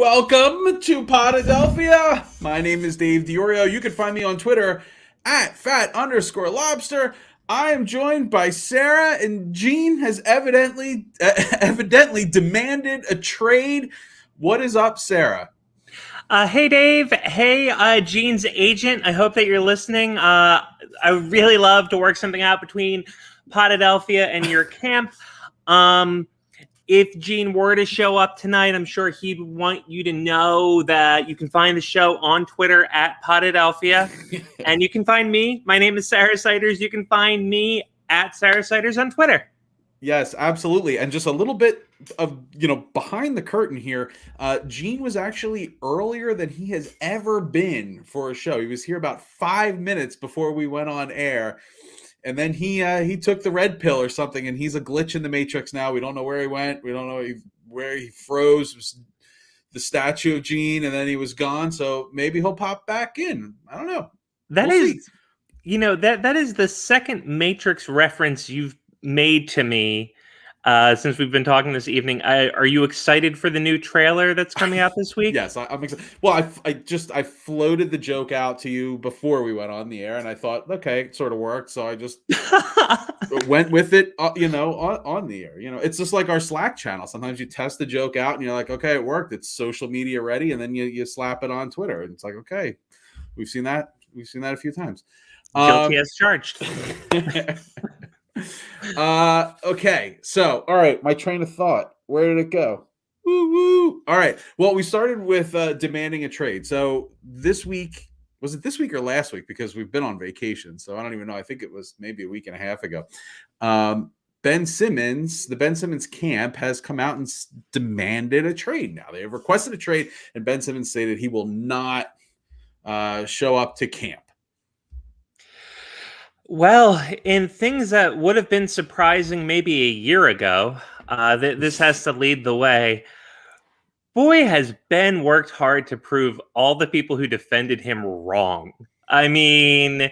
Welcome to Podadelphia. My name is Dave Diorio. You can find me on Twitter at @fat_lobster. I am joined by Sarah, and Gene has evidently demanded a trade. What is up, Sarah? Hey, Dave. Hey, Gene's agent. I hope that you're listening. I would really love to work something out between Podadelphia and your camp. If Gene were to show up tonight, I'm sure he'd want you to know that you can find the show on Twitter at Podadelphia. And you can find me. My name is Sarah Siders. You can find me at Sarah Siders on Twitter. Yes, absolutely. And just a little bit of, behind the curtain here, Gene was actually earlier than he has ever been for a show. He was here about 5 minutes before we went on air. And then he took the red pill or something, and he's a glitch in the Matrix now. We don't know where he went. We don't know where he froze. It was the statue of Gene, and then he was gone. So maybe he'll pop back in. I don't know. That is the second Matrix reference you've made to me since we've been talking this evening. Are you excited for the new trailer that's coming out this week? Yes, I'm excited. Well, I floated the joke out to you before we went on the air, and I thought, okay, it sort of worked, so I just went with it. On the air. It's just like our Slack channel. Sometimes you test the joke out, and you're like, okay, it worked. It's social media ready, and then you slap it on Twitter, and it's like, okay, we've seen that a few times. Guilty as charged. Okay, so all right, my train of thought, where did it go? Woo. All right, well, we started with demanding a trade. So this week, was it this week or last week, because we've been on vacation, so I don't even know. I think it was maybe a week and a half ago. Ben Simmons, the Ben Simmons camp, has come out and demanded a trade. Now they have requested a trade, and Ben Simmons stated he will not show up to camp. Well, in things that would have been surprising maybe a year ago, this has to lead the way. Boy, has Ben worked hard to prove all the people who defended him wrong. I mean,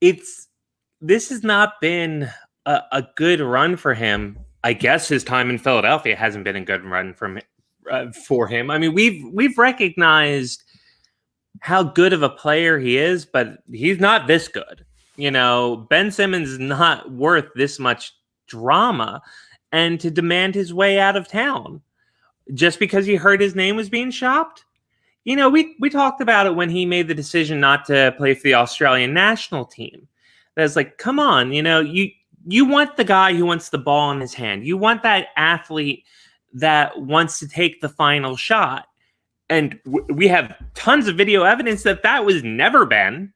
this has not been a good run for him. I guess his time in Philadelphia hasn't been a good run for him. I mean, we've recognized how good of a player he is, but he's not this good. Ben Simmons is not worth this much drama, and to demand his way out of town just because he heard his name was being shopped. We talked about it when he made the decision not to play for the Australian national team. That's like, come on, you want the guy who wants the ball in his hand. You want that athlete that wants to take the final shot. And we have tons of video evidence that was never Ben.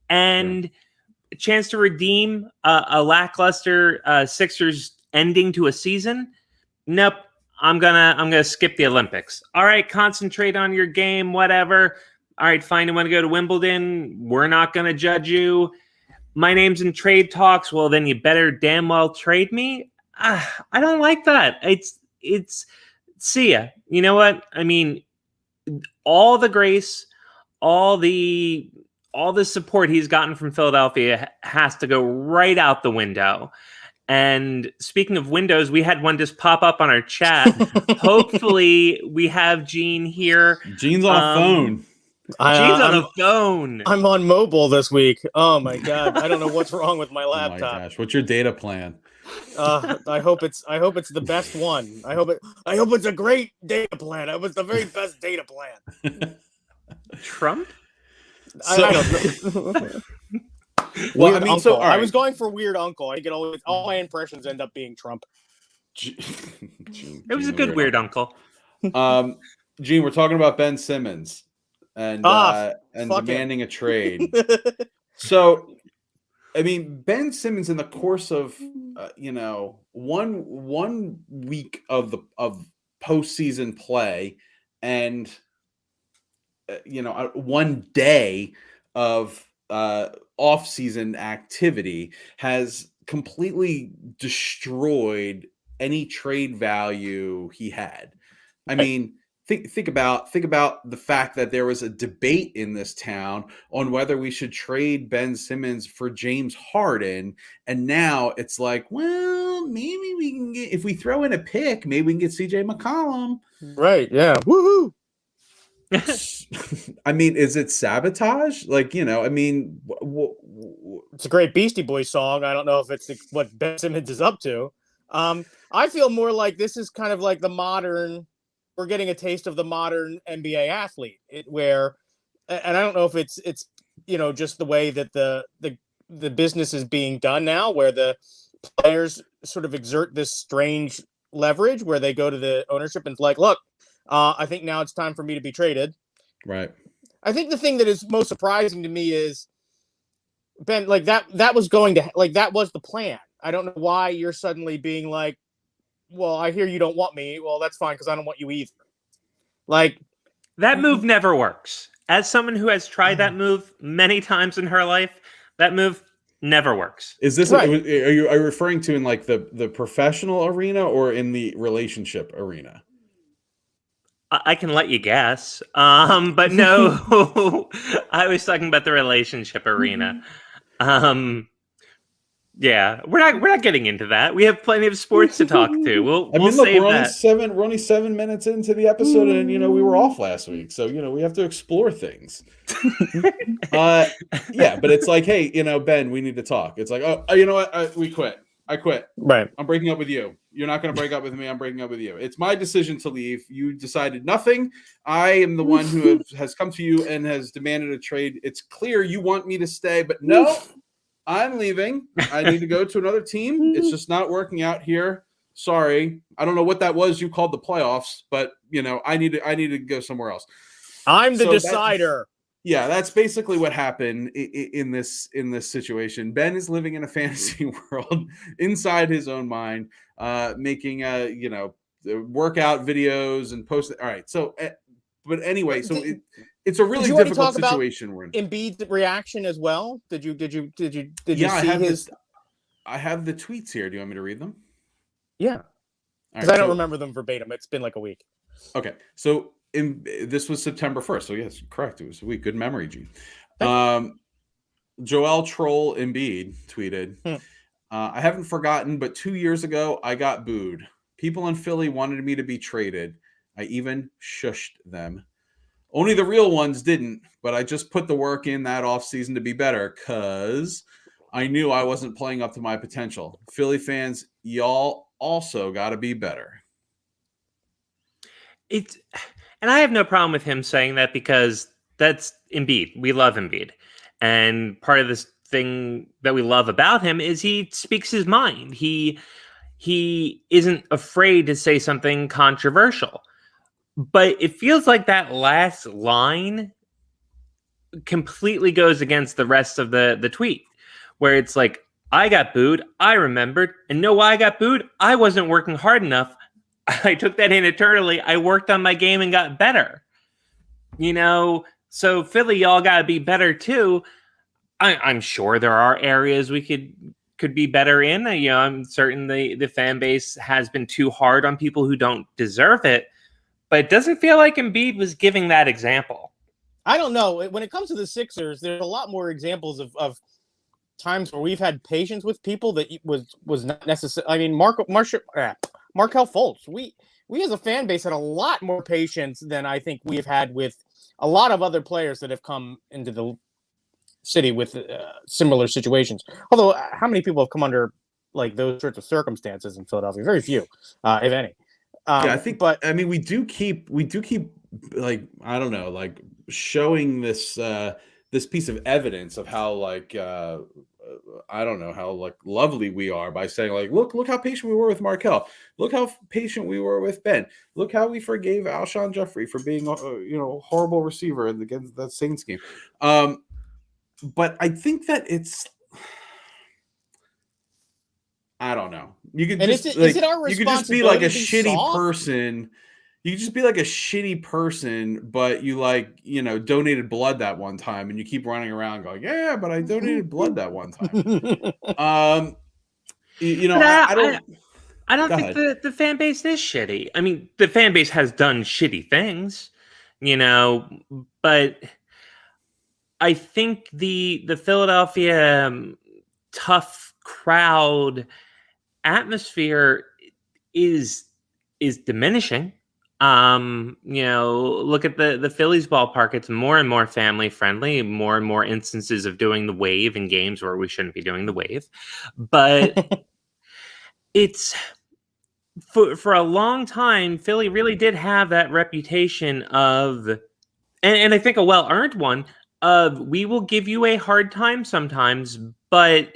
And a chance to redeem a lackluster Sixers ending to a season. Nope. I'm gonna skip the Olympics. All right, concentrate on your game, whatever. All right, fine. You want to go to Wimbledon? We're not gonna judge you. My name's in trade talks. Well, then you better damn well trade me. I don't like that. It's see ya. You know what? I mean, all the grace, all the support he's gotten from Philadelphia has to go right out the window. And speaking of windows, we had one just pop up on our chat. Hopefully we have Gene here. Gene's on a phone. Gene's on a phone. I'm on mobile this week. Oh my God. I don't know what's wrong with my laptop. Oh my gosh. What's your data plan? I hope it's the best one. I hope it's a great data plan. It was the very best data plan. Trump? I don't know. Well, I was going for Weird Uncle. I get all my impressions end up being Trump. It was a good Weird Uncle. Gene, we're talking about Ben Simmons and demanding a trade. So, I mean, Ben Simmons, in the course of one week of postseason play, and one day of off-season activity, has completely destroyed any trade value he had. I mean, think about the fact that there was a debate in this town on whether we should trade Ben Simmons for James Harden, and now it's like, well, maybe we can get, if we throw in a pick, maybe we can get CJ McCollum. Right? Yeah. Woohoo! I mean, is it sabotage? Like, I mean, it's a great Beastie Boys song. I don't know if it's what Ben Simmons is up to. I feel more like this is kind of like we're getting a taste of the modern NBA athlete, and I don't know if it's just the way that the business is being done now, where the players sort of exert this strange leverage where they go to the ownership and it's like, look, I think now it's time for me to be traded. Right. I think the thing that is most surprising to me is, Ben, like that was going to, like, that was the plan. I don't know why you're suddenly being like, well, I hear you don't want me. Well, that's fine, because I don't want you either. Like, that move never works. As someone who has tried that move many times in her life, that move never works. Is this right? Are you referring to in like the professional arena or in the relationship arena? I can let you guess, but no, I was talking about the relationship arena. Yeah, we're not getting into that. We have plenty of sports to talk to. We'll look, save we're that. only 7 minutes into the episode, and we were off last week, so we have to explore things. Yeah, but it's like, hey, Ben, we need to talk. It's like, oh, you know what? We quit. I quit. Right. I'm breaking up with you. You're not going to break up with me. I'm breaking up with you. It's my decision to leave. You decided nothing. I am the one who has come to you and has demanded a trade. It's clear you want me to stay, but no, I'm leaving. I need to go to another team. It's just not working out here. Sorry. I don't know what that was you called the playoffs, but I need to go somewhere else. I'm the decider. Yeah, that's basically what happened in this situation. Ben is living in a fantasy world inside his own mind, making workout videos and post. All right, so but anyway, so it's a really difficult situation we're in. Embiid's reaction as well. Did you see his? I have the tweets here. Do you want me to read them? Yeah, because I don't remember them verbatim. It's been like a week. Okay, so this was September 1st. So yes, correct. It was a week. Good memory, Gene. Joel Troll Embiid tweeted, I haven't forgotten, but 2 years ago, I got booed. People in Philly wanted me to be traded. I even shushed them. Only the real ones didn't, but I just put the work in that offseason to be better because I knew I wasn't playing up to my potential. Philly fans, y'all also got to be better. And I have no problem with him saying that because that's Embiid. We love Embiid. And part of this thing that we love about him is he speaks his mind. He isn't afraid to say something controversial. But it feels like that last line completely goes against the rest of the tweet, where it's like, I got booed, I remembered, and know why I got booed? I wasn't working hard enough. I took that in eternally. I worked on my game and got better. So Philly, y'all got to be better too. I'm sure there are areas we could be better in. I'm certain the fan base has been too hard on people who don't deserve it. But it doesn't feel like Embiid was giving that example. I don't know. When it comes to the Sixers, there's a lot more examples of times where we've had patience with people that was not necessary. I mean, Markelle Fultz. We as a fan base had a lot more patience than I think we've had with a lot of other players that have come into the city with similar situations. Although, how many people have come under like those sorts of circumstances in Philadelphia? Very few, if any. Yeah, I think, but I mean, we do keep like, I don't know, like showing this this piece of evidence of how like I don't know how like lovely we are by saying like, look how patient we were with Markelle. Look how patient we were with Ben. Look how we forgave Alshon Jeffrey for being a horrible receiver against that Saints game. But I think that it's, I don't know. You could just is it our responsibility? You could just be like a shitty person. You could just be like a shitty person, but you donated blood that one time, and you keep running around going, "Yeah, but I donated blood that one time." I don't think the fan base is shitty. I mean, the fan base has done shitty things, but I think the Philadelphia tough crowd atmosphere is diminishing. Look at the Phillies ballpark. It's more and more family friendly, more and more instances of doing the wave in games where we shouldn't be doing the wave. But it's for a long time, Philly really did have that reputation of, and I think a well-earned one, of we will give you a hard time sometimes, but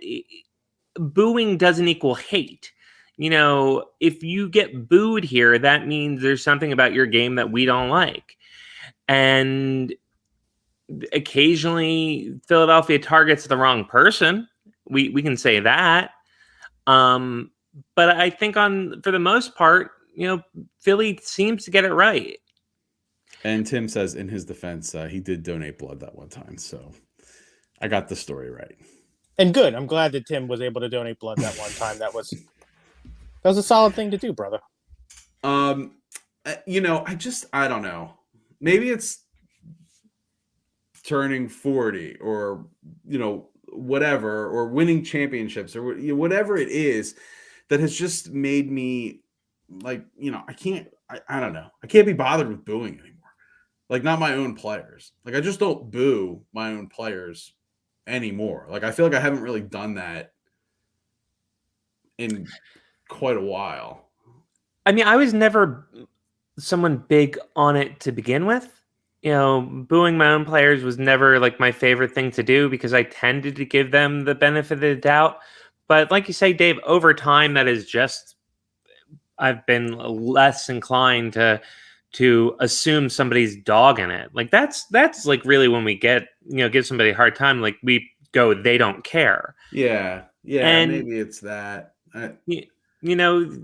booing doesn't equal hate. If you get booed here, that means there's something about your game that we don't like. And occasionally Philadelphia targets the wrong person. We can say that. But I think for the most part, Philly seems to get it right. And Tim says in his defense, he did donate blood that one time. So I got the story right. And good. I'm glad that Tim was able to donate blood that one time. That was a solid thing to do, brother. I don't know. Maybe it's turning 40 or, whatever, or winning championships or whatever it is that has just made me I don't know. I can't be bothered with booing anymore. Like, not my own players. Like, I just don't boo my own players anymore. Like, I feel like I haven't really done that in quite a while. I mean, I was never someone big on it to begin with. Booing my own players was never like my favorite thing to do because I tended to give them the benefit of the doubt. But like you say, Dave, over time, that is just, I've been less inclined to assume somebody's dog in it. Like that's like really when we get, give somebody a hard time, like we go, they don't care. Yeah. And maybe it's that.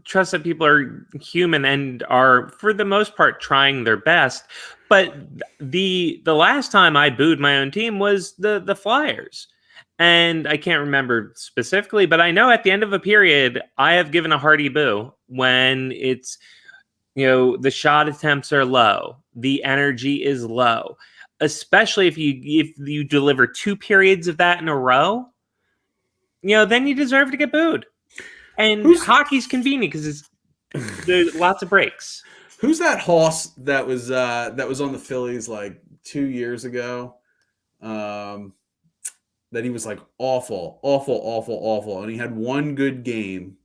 Trust that people are human and are, for the most part, trying their best. But the last time I booed my own team was the Flyers. And I can't remember specifically, but I know at the end of a period, I have given a hearty boo when it's, the shot attempts are low, the energy is low, especially if you deliver 2 periods of that in a row, then you deserve to get booed. And hockey's convenient because there's lots of breaks. Who's that hoss that was on the Phillies like 2 years ago? That he was like awful, and he had one good game,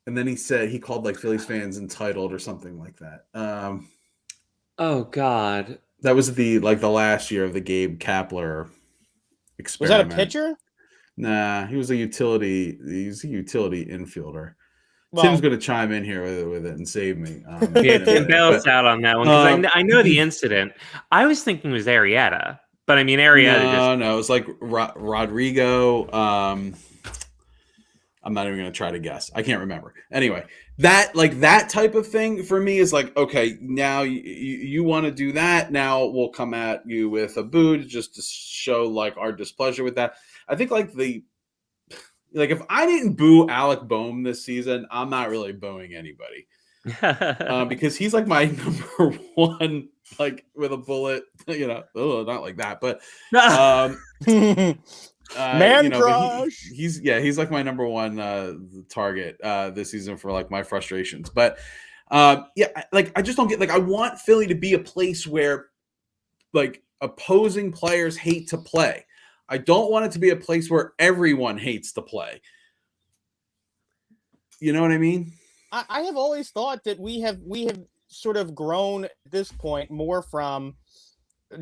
and then he called like Phillies fans entitled or something like that. Oh God, that was the last year of the Gabe Kapler experiment. Was that a pitcher? Nah, he was a utility. He's a utility infielder. Well, Tim's going to chime in here with it and save me. Tim bail us out on that one because I know the incident. I was thinking it was Arrieta. But I mean, Arrieta. No, it's like Rodrigo. I'm not even going to try to guess. I can't remember. Anyway, that type of thing for me is like, okay, now you want to do that. Now we'll come at you with a boo just to show like our displeasure with that. I think if I didn't boo Alec Boehm this season, I'm not really booing anybody. Because he's like my number one, like with a bullet, not like that, but man crush. He's like my number one target this season for like my frustrations. But I just don't get, like, I want Philly to be a place where like opposing players hate to play. I don't want it to be a place where everyone hates to play. You know what I mean? I have always thought that we have sort of grown at this point more from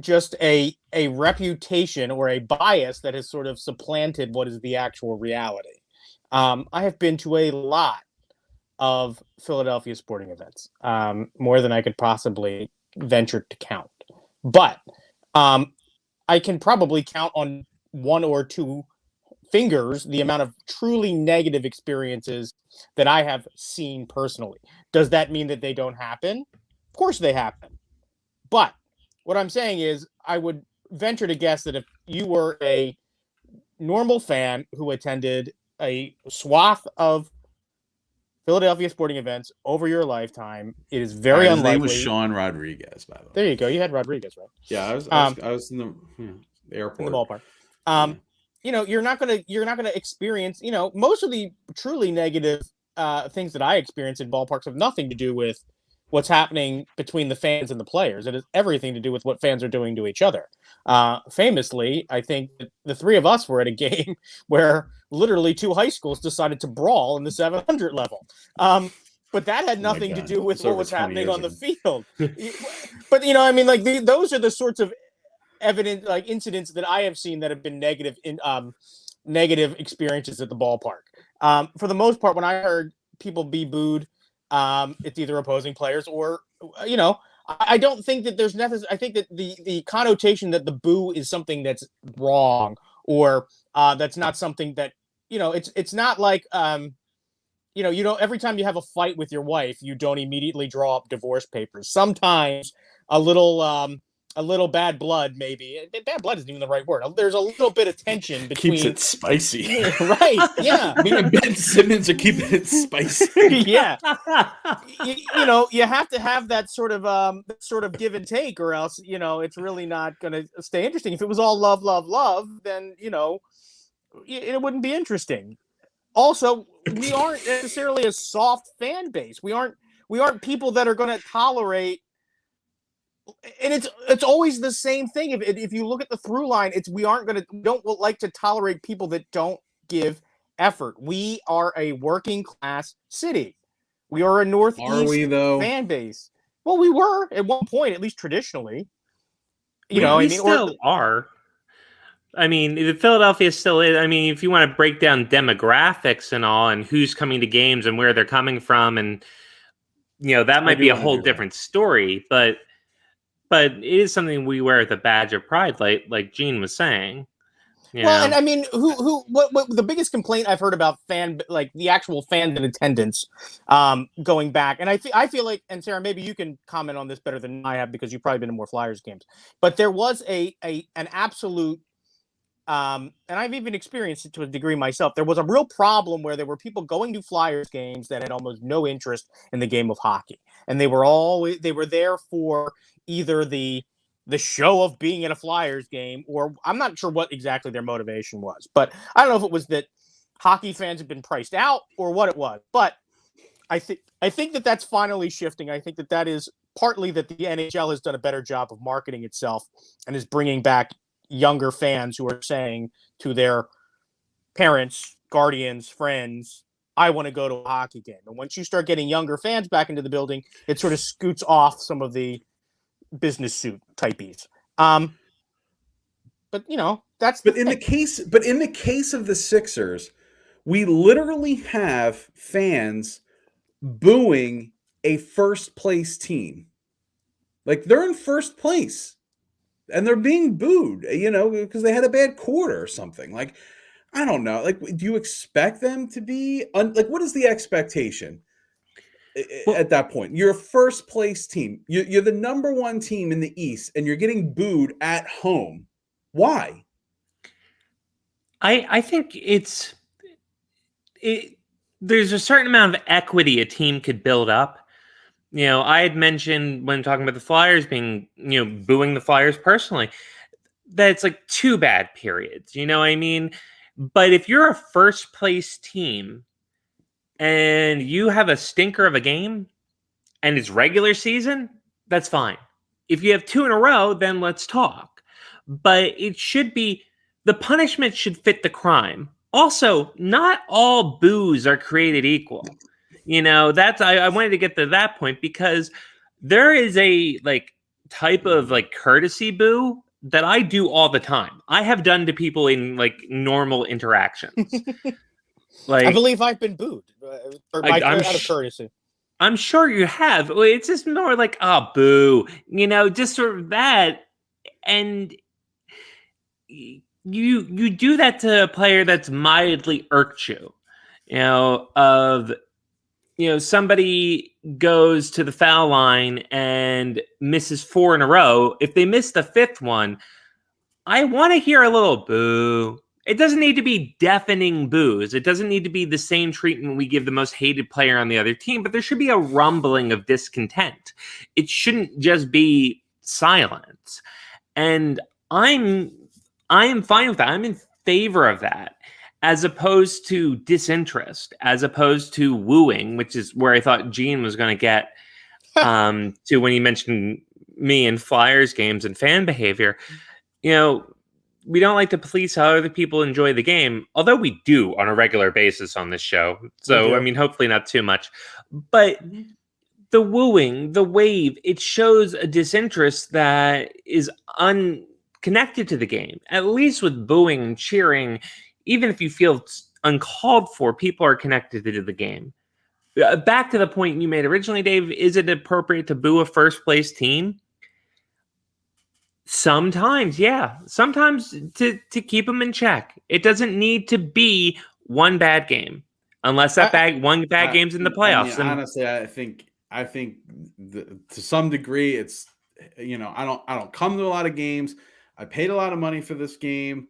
just a reputation or a bias that has sort of supplanted what is the actual reality. I have been to a lot of Philadelphia sporting events, more than I could possibly venture to count. But I can probably count on 1 or 2 fingers the amount of truly negative experiences that I have seen personally. Does that mean that they don't happen? Of course they happen. But what I'm saying is I would venture to guess that if you were a normal fan who attended a swath of Philadelphia sporting events over your lifetime, it is very unlikely. His name was Sean Rodriguez, by the way. There you go. You had Rodriguez, right? Yeah, I was in the airport. In the ballpark. You're not gonna experience, most of the truly negative things that I experience in ballparks have nothing to do with what's happening between the fans and the players. It has everything to do with what fans are doing to each other. Famously, I think the three of us were at a game where literally two high schools decided to brawl in the 700 level. But that had nothing to do with what was happening on the field. But those are the sorts of evident incidents that I have seen that have been negative experiences at the ballpark. For the most part, when I heard people be booed, it's either opposing players or I don't think that there's I think that the connotation that the boo is something that's wrong or that's not something that it's not like every time you have a fight with your wife, you don't immediately draw up divorce papers. Sometimes a little bad blood, maybe. Bad blood isn't even the right word. There's a little bit of tension between. Keeps it spicy. Right, yeah. Me and Ben Simmons are keeping it spicy. Yeah. You have to have that sort of give and take, or else, it's really not going to stay interesting. If it was all love, love, love, then, it wouldn't be interesting. Also, we aren't necessarily a soft fan base. We aren't people that are going to tolerate. And it's always the same thing. If you look at the through line, we don't like to tolerate people that don't give effort. We are a working class city. We are a Northeast fan base. Well, we were at one point, at least traditionally. We still are. I mean, Philadelphia still is. I mean, if you want to break down demographics and all, and who's coming to games and where they're coming from, and that might be a whole different story, but it is something we wear as a badge of pride, like Gene was saying. Well, and I mean, what the biggest complaint I've heard about the actual fans in attendance, going back, and I feel like, and Sarah, maybe you can comment on this better than I have because you've probably been to more Flyers games, but there was an absolute, and I've even experienced it to a degree myself. There was a real problem where there were people going to Flyers games that had almost no interest in the game of hockey, and they were there for either the show of being at a Flyers game, or I'm not sure what exactly their motivation was, but I don't know if it was that hockey fans have been priced out or what it was, but I think that that's finally shifting. I think that is partly that the NHL has done a better job of marketing itself and is bringing back younger fans who are saying to their parents, guardians, friends, I want to go to a hockey game. And once you start getting younger fans back into the building, it sort of scoots off some of the business suit typees. But that's in the case of the Sixers, we literally have fans booing a first place team. Like, they're in first place and they're being booed, because they had a bad quarter or something. Like, I don't know. Like, do you expect them to be what is the expectation? At that point, you're a first place team. You're the number one team in the East, and you're getting booed at home. Why? I think there's a certain amount of equity a team could build up. I had mentioned when talking about the Flyers being, booing the Flyers personally, that it's like 2 bad periods. You know what I mean? But if you're a first place team and you have a stinker of a game and it's regular season, that's fine. If you have 2 in a row, then let's talk. But it should be, the punishment should fit the crime. Also, not all boos are created equal. That's, I wanted to get to that point because there is a type of courtesy boo that I do all the time. I have done to people in normal interactions. I believe I've been booed out of courtesy. I'm sure you have. It's just more like, oh, boo. Just sort of that. And you do that to a player that's mildly irked you. Somebody goes to the foul line and misses 4 in a row. If they miss the 5th one, I want to hear a little boo. It doesn't need to be deafening boos. It doesn't need to be the same treatment we give the most hated player on the other team, but there should be a rumbling of discontent. It shouldn't just be silence. And I'm fine with that. I'm in favor of that, as opposed to disinterest, as opposed to wooing, which is where I thought Gene was going to get. to when you mentioned me and Flyers games and fan behavior. We don't like to police how other people enjoy the game, although we do on a regular basis on this show. So, I mean, hopefully not too much. But the wooing, the wave, it shows a disinterest that is unconnected to the game. At least with booing and cheering, even if you feel it's uncalled for, people are connected to the game. Back to the point you made originally, Dave, is it appropriate to boo a first place team? Sometimes, yeah. Sometimes to keep them in check. It doesn't need to be one bad game, unless one bad game's in the playoffs. I mean, honestly, I think to some degree, it's I don't come to a lot of games. I paid a lot of money for this game,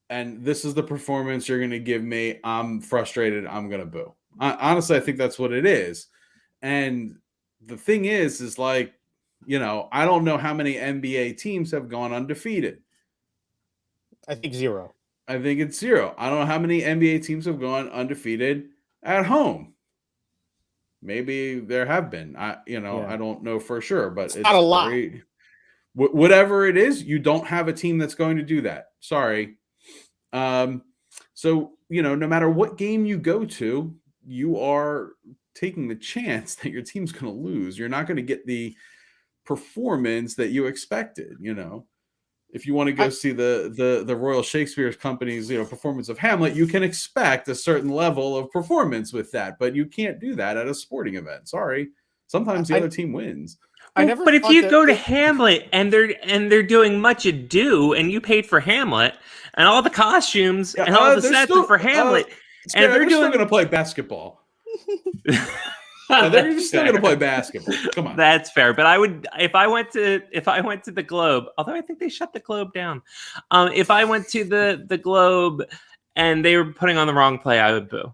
and this is the performance you're going to give me. I'm frustrated. I'm going to boo. Honestly, I think that's what it is. And the thing is like, I don't know how many NBA teams have gone undefeated. I think 0. I think it's 0. I don't know how many NBA teams have gone undefeated at home. Maybe there have been. I don't know for sure, but it's not a lot. Whatever it is, you don't have a team that's going to do that. Sorry. So, no matter what game you go to, you are taking the chance that your team's going to lose. You're not going to get the performance that you expected. If you want to go see the Royal Shakespeare Company's performance of Hamlet, you can expect a certain level of performance with that, but you can't do that at a sporting event. Sorry, sometimes the other team wins. But if you go to Hamlet and they're doing Much Ado, and you paid for Hamlet and all the costumes and all the sets for Hamlet, and they're still going to play basketball. They're still going to play basketball. Come on, that's fair. But I would, if I went to the Globe, although I think they shut the Globe down. If I went to the Globe and they were putting on the wrong play, I would boo.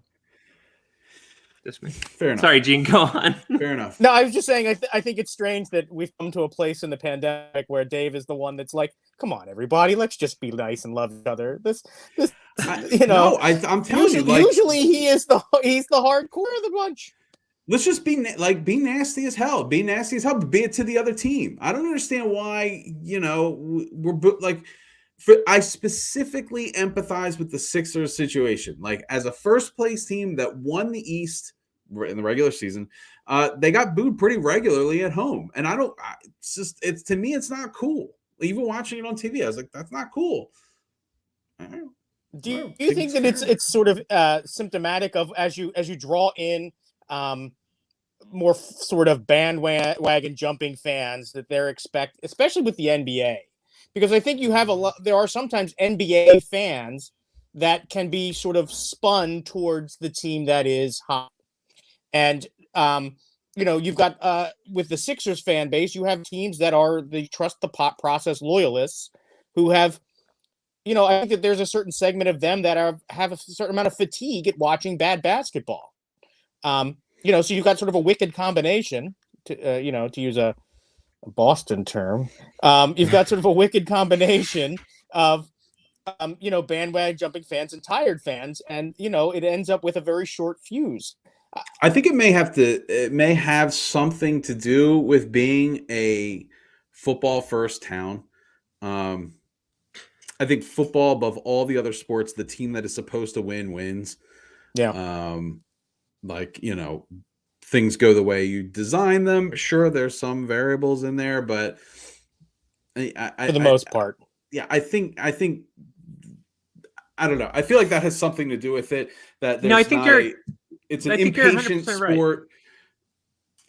Just me. Fair enough. Sorry, Gene, go on. Fair enough. No, I was just saying, I think it's strange that we've come to a place in the pandemic where Dave is the one that's like, come on, everybody, let's just be nice and love each other. I'm telling you, usually he's the hardcore of the bunch. Let's just be nasty as hell. Be nasty as hell. Be it to the other team. I don't understand why, we're like, I specifically empathize with the Sixers situation. Like, as a first place team that won the East in the regular season, they got booed pretty regularly at home. And to me, it's not cool. Even watching it on TV, I was like, that's not cool. Do you think that it's sort of symptomatic of as you draw in more sort of bandwagon jumping fans that they're especially with the NBA? Because I think there are sometimes NBA fans that can be sort of spun towards the team that is hot. And, you've got, with the Sixers fan base, you have teams that are the trust the process loyalists who have, I think that there's a certain segment of them that have a certain amount of fatigue at watching bad basketball. So you've got sort of a wicked combination to use a Boston term. You've got sort of a wicked combination of, bandwagon jumping fans and tired fans. And, it ends up with a very short fuse. I think it may have something to do with being a football first town. I think football, above all the other sports, the team that is supposed to win wins. Yeah. Things go the way you design them. Sure, there's some variables in there, but for the most part, I think I don't know. I feel like that has something to do with it. It's an impatient sport.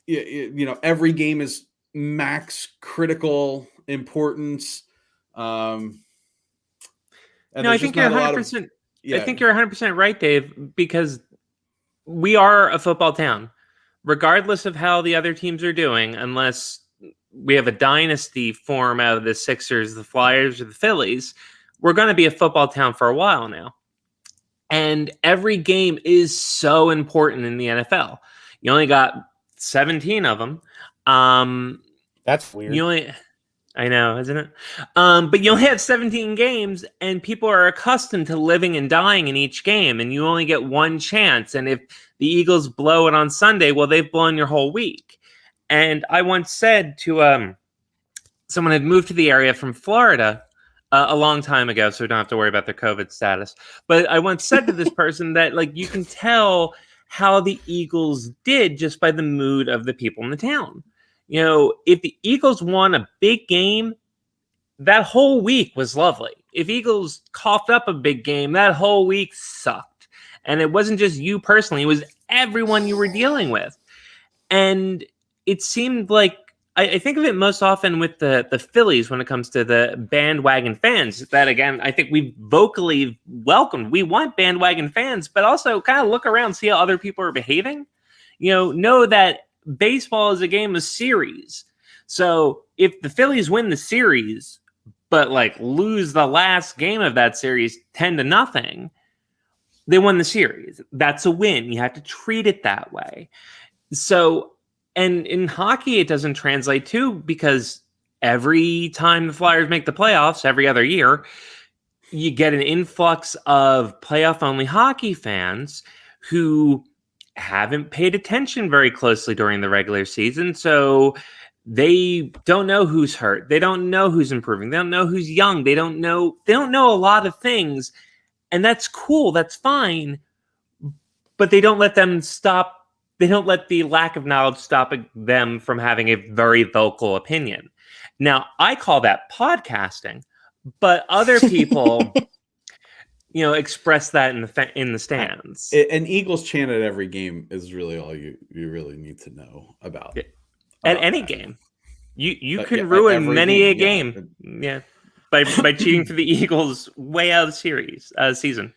Right. Every game is max critical importance. I think you're 100%. I think you're 100% right, Dave, because we are a football town. Regardless of how the other teams are doing, unless we have a dynasty form out of the Sixers, the Flyers, or the Phillies, we're going to be a football town for a while now. And every game is so important in the NFL. You only got 17 of them. That's weird. I know, isn't it? But you only have 17 games, and people are accustomed to living and dying in each game, and you only get one chance. And if the Eagles blow it on Sunday, well, they've blown your whole week. And I once said to someone had moved to the area from Florida a long time ago, so we don't have to worry about their COVID status. But I once said to this person that, like, you can tell how the Eagles did just by the mood of the people in the town. You know, if the Eagles won a big game, that whole week was lovely. If Eagles coughed up a big game, that whole week sucked. And it wasn't just you personally, it was everyone you were dealing with. And it seemed like I think of it most often with the Phillies when it comes to the bandwagon fans. That, again, I think we vocally welcomed. We want bandwagon fans, but also kind of look around, see how other people are behaving. Know that baseball is a game of series. So if the Phillies win the series, but like lose the last game of that series 10-0, they won the series. That's a win. You have to treat it that way. So, and in hockey, it doesn't translate too, because every time the Flyers make the playoffs, every other year, you get an influx of playoff-only hockey fans who haven't paid attention very closely during the regular season. So they don't know who's hurt. They don't know who's improving. They don't know who's young. They don't know a lot of things. And that's cool. That's fine. But they don't let them stop. They don't let the lack of knowledge stop them from having a very vocal opinion. Now, I call that podcasting, but other people, express that in the stands. An Eagles chant at every game is really all you really need to know about. At any game, you can ruin many a game, by cheating for the Eagles way out of the series season.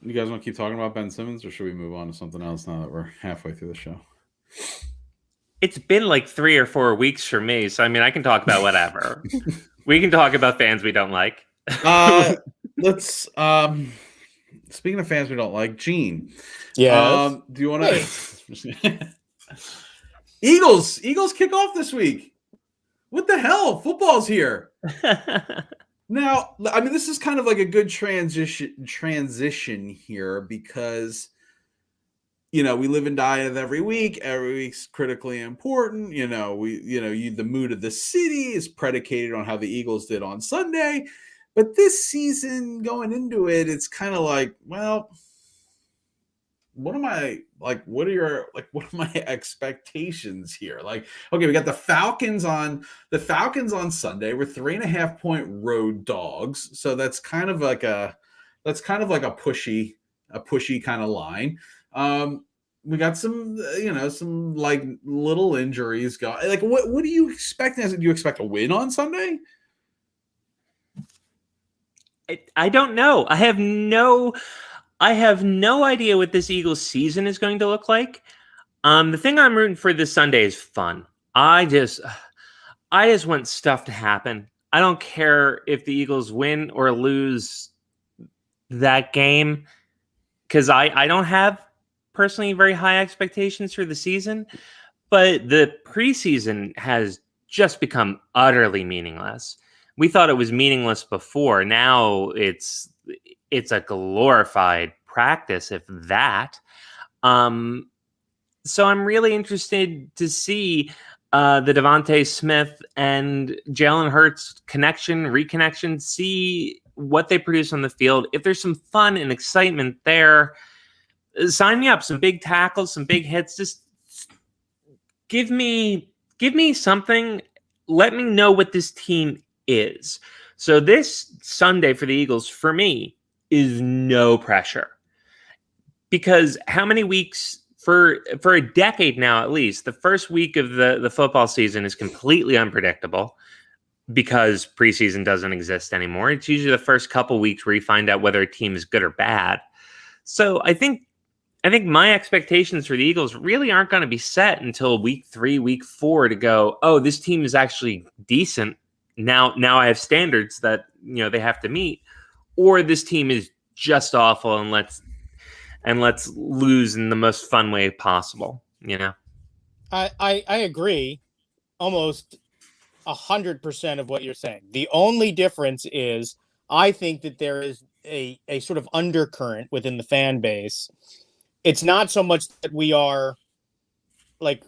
You guys want to keep talking about Ben Simmons, or should we move on to something else now that we're halfway through the show? It's been like 3 or 4 weeks for me, so I mean, I can talk about whatever. We can talk about fans we don't like. Let's. Speaking of fans we don't like, Gene. Yeah. Do you want to? Eagles kick off this week. What the hell? Football's here. Now, I mean, this is kind of like a good transition here, because, we live and die with every week. Every week's critically important. The mood of the city is predicated on how the Eagles did on Sunday. But this season, going into it, it's kind of like, well, what are my expectations here? Like, okay, we got the Falcons on Sunday. We're 3.5-point road dogs. So that's kind of like a pushy kind of line. We got some like little injuries going. Like, what do you expect? Do you expect a win on Sunday? I don't know. I have no idea what this Eagles season is going to look like. The thing I'm rooting for this Sunday is fun. I just want stuff to happen. I don't care if the Eagles win or lose that game, because I don't have personally very high expectations for the season, but the preseason has just become utterly meaningless. We thought it was meaningless before. Now it's a glorified practice, if that. So I'm really interested to see the Devontae Smith and Jalen Hurts reconnection, see what they produce on the field. If there's some fun and excitement there, sign me up. Some big tackles, some big hits. Just give me something. Let me know what this team is. So this Sunday for the Eagles, for me, is no pressure, because how many weeks for a decade now, at least, the first week of the football season is completely unpredictable, because preseason doesn't exist anymore. It's usually the first couple weeks where you find out whether a team is good or bad. So I think my expectations for the Eagles really aren't going to be set until week 3, week 4 to go, oh, this team is actually decent. Now I have standards that they have to meet, or this team is just awful and let's lose in the most fun way possible. I agree almost 100% of what you're saying. The only difference is I think that there is a sort of undercurrent within the fan base. It's not so much that we are like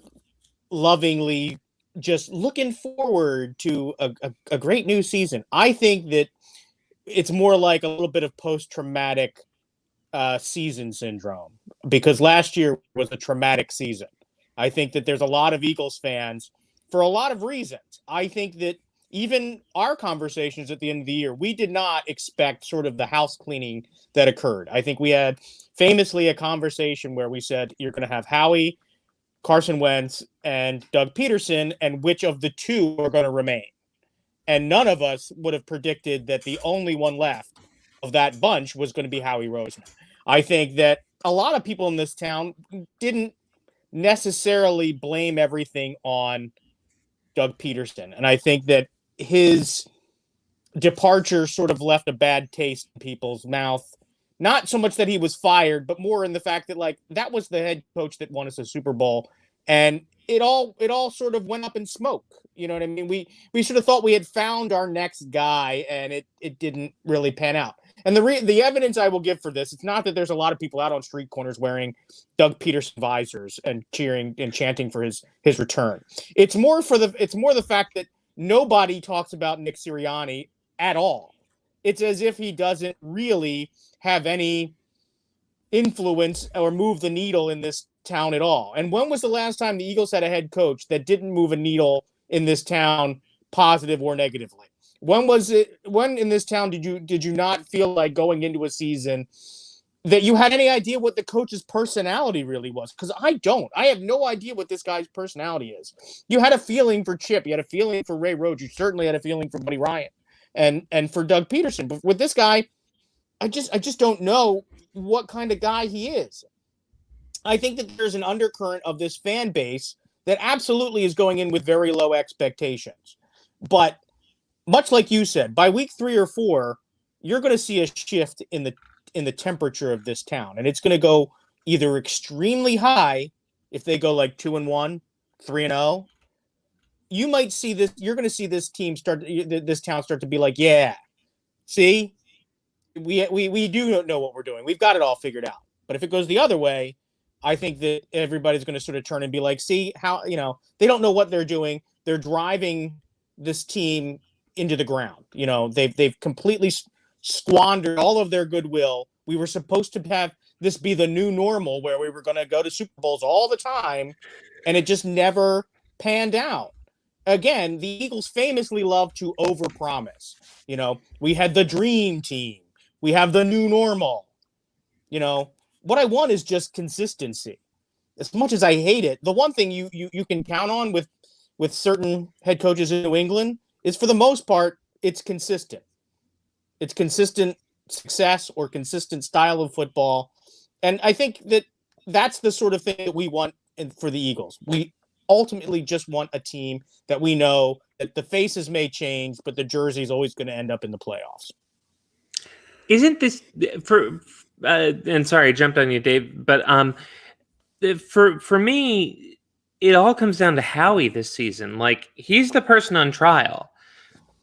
lovingly just looking forward to a great new season. I think that it's more like a little bit of post-traumatic season syndrome, because last year was a traumatic season. I think that there's a lot of Eagles fans for a lot of reasons. I think that even our conversations at the end of the year, we did not expect sort of the house cleaning that occurred. I think we had famously a conversation where we said, you're going to have Howie, Carson Wentz, and Doug Peterson, and which of the two are going to remain? And none of us would have predicted that the only one left of that bunch was going to be Howie Roseman. I think that a lot of people in this town didn't necessarily blame everything on Doug Peterson. And I think that his departure sort of left a bad taste in people's mouth. Not so much that he was fired, but more in the fact that, like, that was the head coach that won us a Super Bowl. And it all sort of went up in smoke. You know what I mean? We sort of thought we had found our next guy, and it didn't really pan out. And the evidence I will give for this, it's not that there's a lot of people out on street corners wearing Doug Peterson visors and cheering and chanting for his return. It's more the fact that nobody talks about Nick Sirianni at all. It's as if he doesn't really have any influence or move the needle in this town at all. And when was the last time the Eagles had a head coach that didn't move a needle in this town, positive or negatively? When in this town did you not feel like going into a season that you had any idea what the coach's personality really was? Because I don't. I have no idea what this guy's personality is. You had a feeling for Chip. You had a feeling for Ray Rhodes. You certainly had a feeling for Buddy Ryan and for Doug Peterson. But with this guy, I just don't know what kind of guy he is. I think that there's an undercurrent of this fan base that absolutely is going in with very low expectations. But much like you said, by week 3 or 4, you're going to see a shift in the temperature of this town, and it's going to go either extremely high if they go like 2-1, 3-0. You might see this. You're going to see this town start to be like, yeah, see, we do know what we're doing. We've got it all figured out. But if it goes the other way, I think that everybody's going to sort of turn and be like, see how, they don't know what they're doing. They're driving this team into the ground. They've completely squandered all of their goodwill. We were supposed to have this be the new normal where we were going to go to Super Bowls all the time, and it just never panned out. Again, the Eagles famously love to overpromise. We had the dream team. We have the new normal. What I want is just consistency. As much as I hate it, the one thing you can count on with certain head coaches in New England is, for the most part, it's consistent. It's consistent success or consistent style of football. And I think that that's the sort of thing that we want for the Eagles. We ultimately just want a team that we know that the faces may change, but the jersey is always going to end up in the playoffs. Isn't this and sorry, I jumped on you, Dave, but for me, it all comes down to Howie this season. Like, he's the person on trial.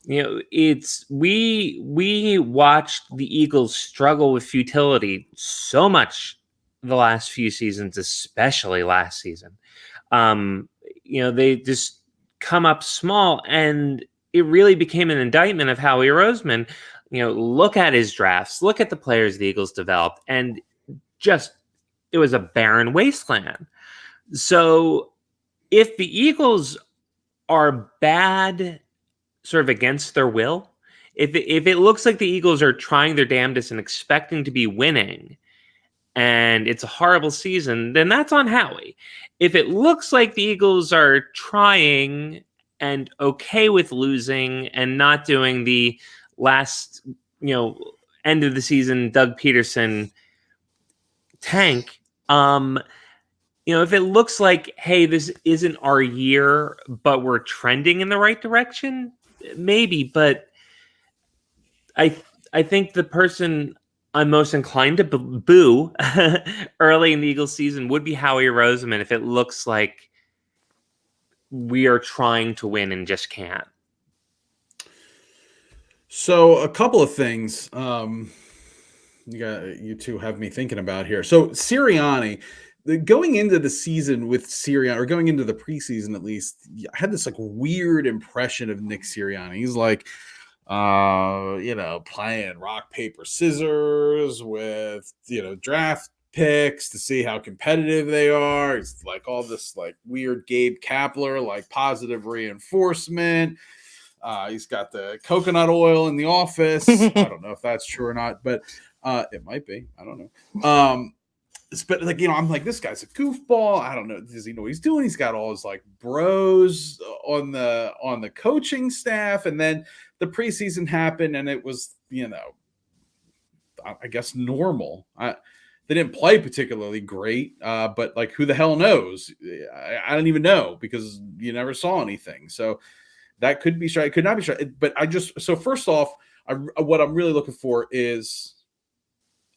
It's we watched the Eagles struggle with futility so much the last few seasons, especially last season. They just come up small, and it really became an indictment of Howie Roseman. Look at his drafts, look at the players the Eagles developed, and it was a barren wasteland. So if the Eagles are bad sort of against their will, if it looks like the Eagles are trying their damnedest and expecting to be winning, and it's a horrible season, then that's on Howie. If it looks like the Eagles are trying and okay with losing and not doing the last, end of the season Doug Peterson tank, if it looks like, hey, this isn't our year, but we're trending in the right direction, maybe. But I think the person I'm most inclined to boo early in the Eagles season would be Howie Roseman if it looks like we are trying to win and just can't. So a couple of things you two have me thinking about here. So Sirianni, going into the season with Sirianni, or going into the preseason at least, I had this like weird impression of Nick Sirianni. He's like, playing rock, paper, scissors with, draft picks to see how competitive they are. It's like all this like weird Gabe Kapler, like positive reinforcement. He's got the coconut oil in the office. I don't know if that's true or not, but it might be. I don't know. But like, I'm like, this guy's a goofball. I don't know. Does he know what he's doing? He's got all his like bros on the coaching staff. And then the preseason happened and it was, I guess normal. They didn't play particularly great, but like, who the hell knows? I don't even know because you never saw anything. So that could be straight. It could not be straight. But so first off, what I'm really looking for is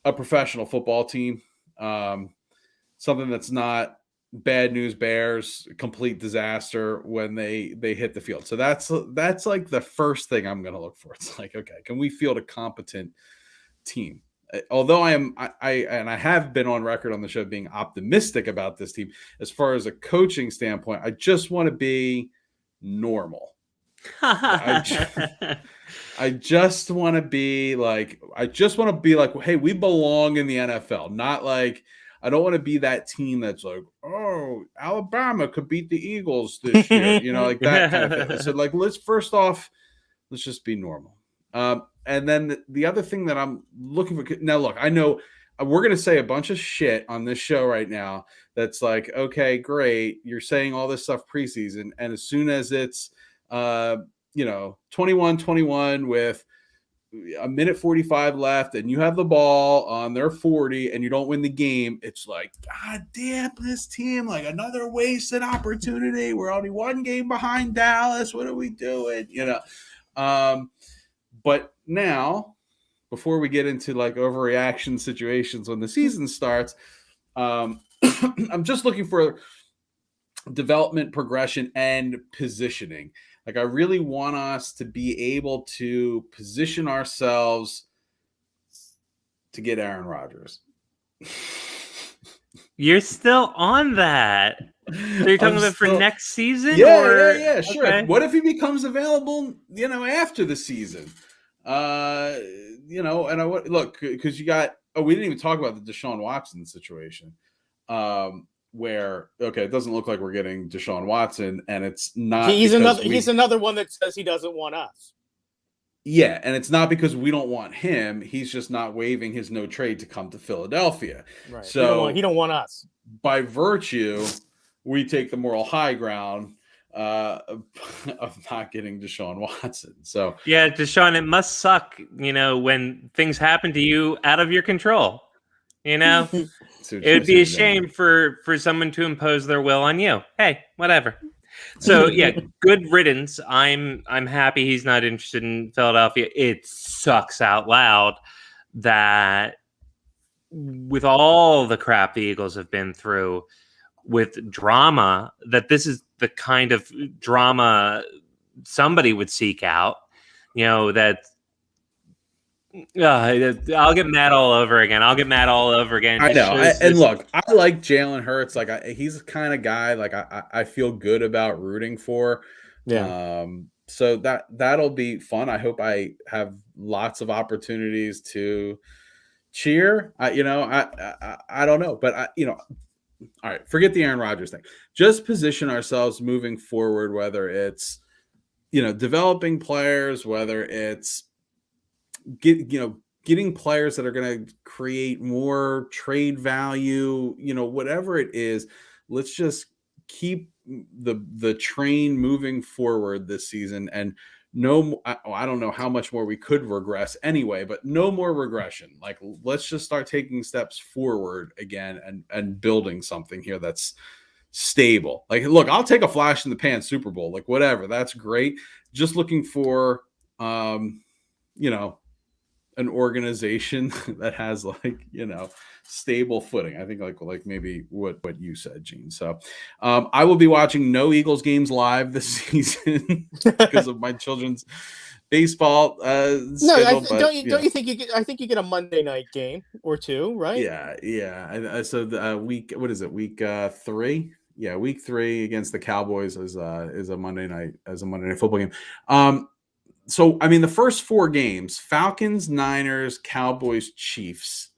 a professional football team. Something that's not bad news bears, complete disaster when they hit the field. So that's like the first thing I'm going to look for. It's like, okay, can we field a competent team? Although I have been on record on the show being optimistic about this team as far as a coaching standpoint, I just want to be normal. I just want to be like, hey, we belong in the NFL. Not like, I don't want to be that team that's like, oh, Alabama could beat the Eagles this year, like that kind of thing. So like, let's just be normal. And then the other thing that I'm looking for now, look, I know we're going to say a bunch of shit on this show right now. That's like, okay, great. You're saying all this stuff preseason. And as soon as it's, 21-21 with a minute 45 left and you have the ball on their 40 and you don't win the game, it's like, God damn, this team, like another wasted opportunity. We're only one game behind Dallas. What are we doing? But now, before we get into like overreaction situations when the season starts, I'm just looking for development, progression, and positioning. Like, I really want us to be able to position ourselves to get Aaron Rodgers. You're still on that. So you're talking about for next season? Yeah, sure. Okay. What if he becomes available, after the season? Look, because you got, we didn't even talk about the Deshaun Watson situation. Where, okay, it doesn't look like we're getting Deshaun Watson, and it's not. He's another one that says he doesn't want us. Yeah, and it's not because we don't want him. He's just not waiving his no trade to come to Philadelphia. Right. So he don't want us. By virtue, we take the moral high ground of not getting Deshaun Watson. So yeah, Deshaun, it must suck, when things happen to you out of your control. It would be a shame for someone to impose their will on you. Hey, whatever. So yeah, good riddance. I'm happy he's not interested in Philadelphia. It sucks out loud that with all the crap the Eagles have been through with drama, that this is the kind of drama somebody would seek out. That I'll get mad all over again. I know. And look, I like Jalen Hurts. Like, he's the kind of guy like I feel good about rooting for. Yeah. So that'll be fun. I hope I have lots of opportunities to cheer. I don't know, but all right. Forget the Aaron Rodgers thing. Just position ourselves moving forward. Whether it's developing players, whether it's getting players that are going to create more trade value, whatever it is, let's just keep the train moving forward this season. And I don't know how much more we could regress anyway, but no more regression. Like, let's just start taking steps forward again and building something here that's stable. Like, look, I'll take a flash in the pan Super Bowl, like whatever. That's great. Just looking for, an organization that has stable footing. I think like maybe what you said, Gene. So I will be watching no Eagles games live this season because of my children's baseball schedule. Don't you think you get? I think you get a Monday night game or two, right? Yeah. So the week, what is it? Week 3. Yeah, week 3 against the Cowboys is a Monday night football game. So I mean, the first 4 games: Falcons, Niners, Cowboys, Chiefs.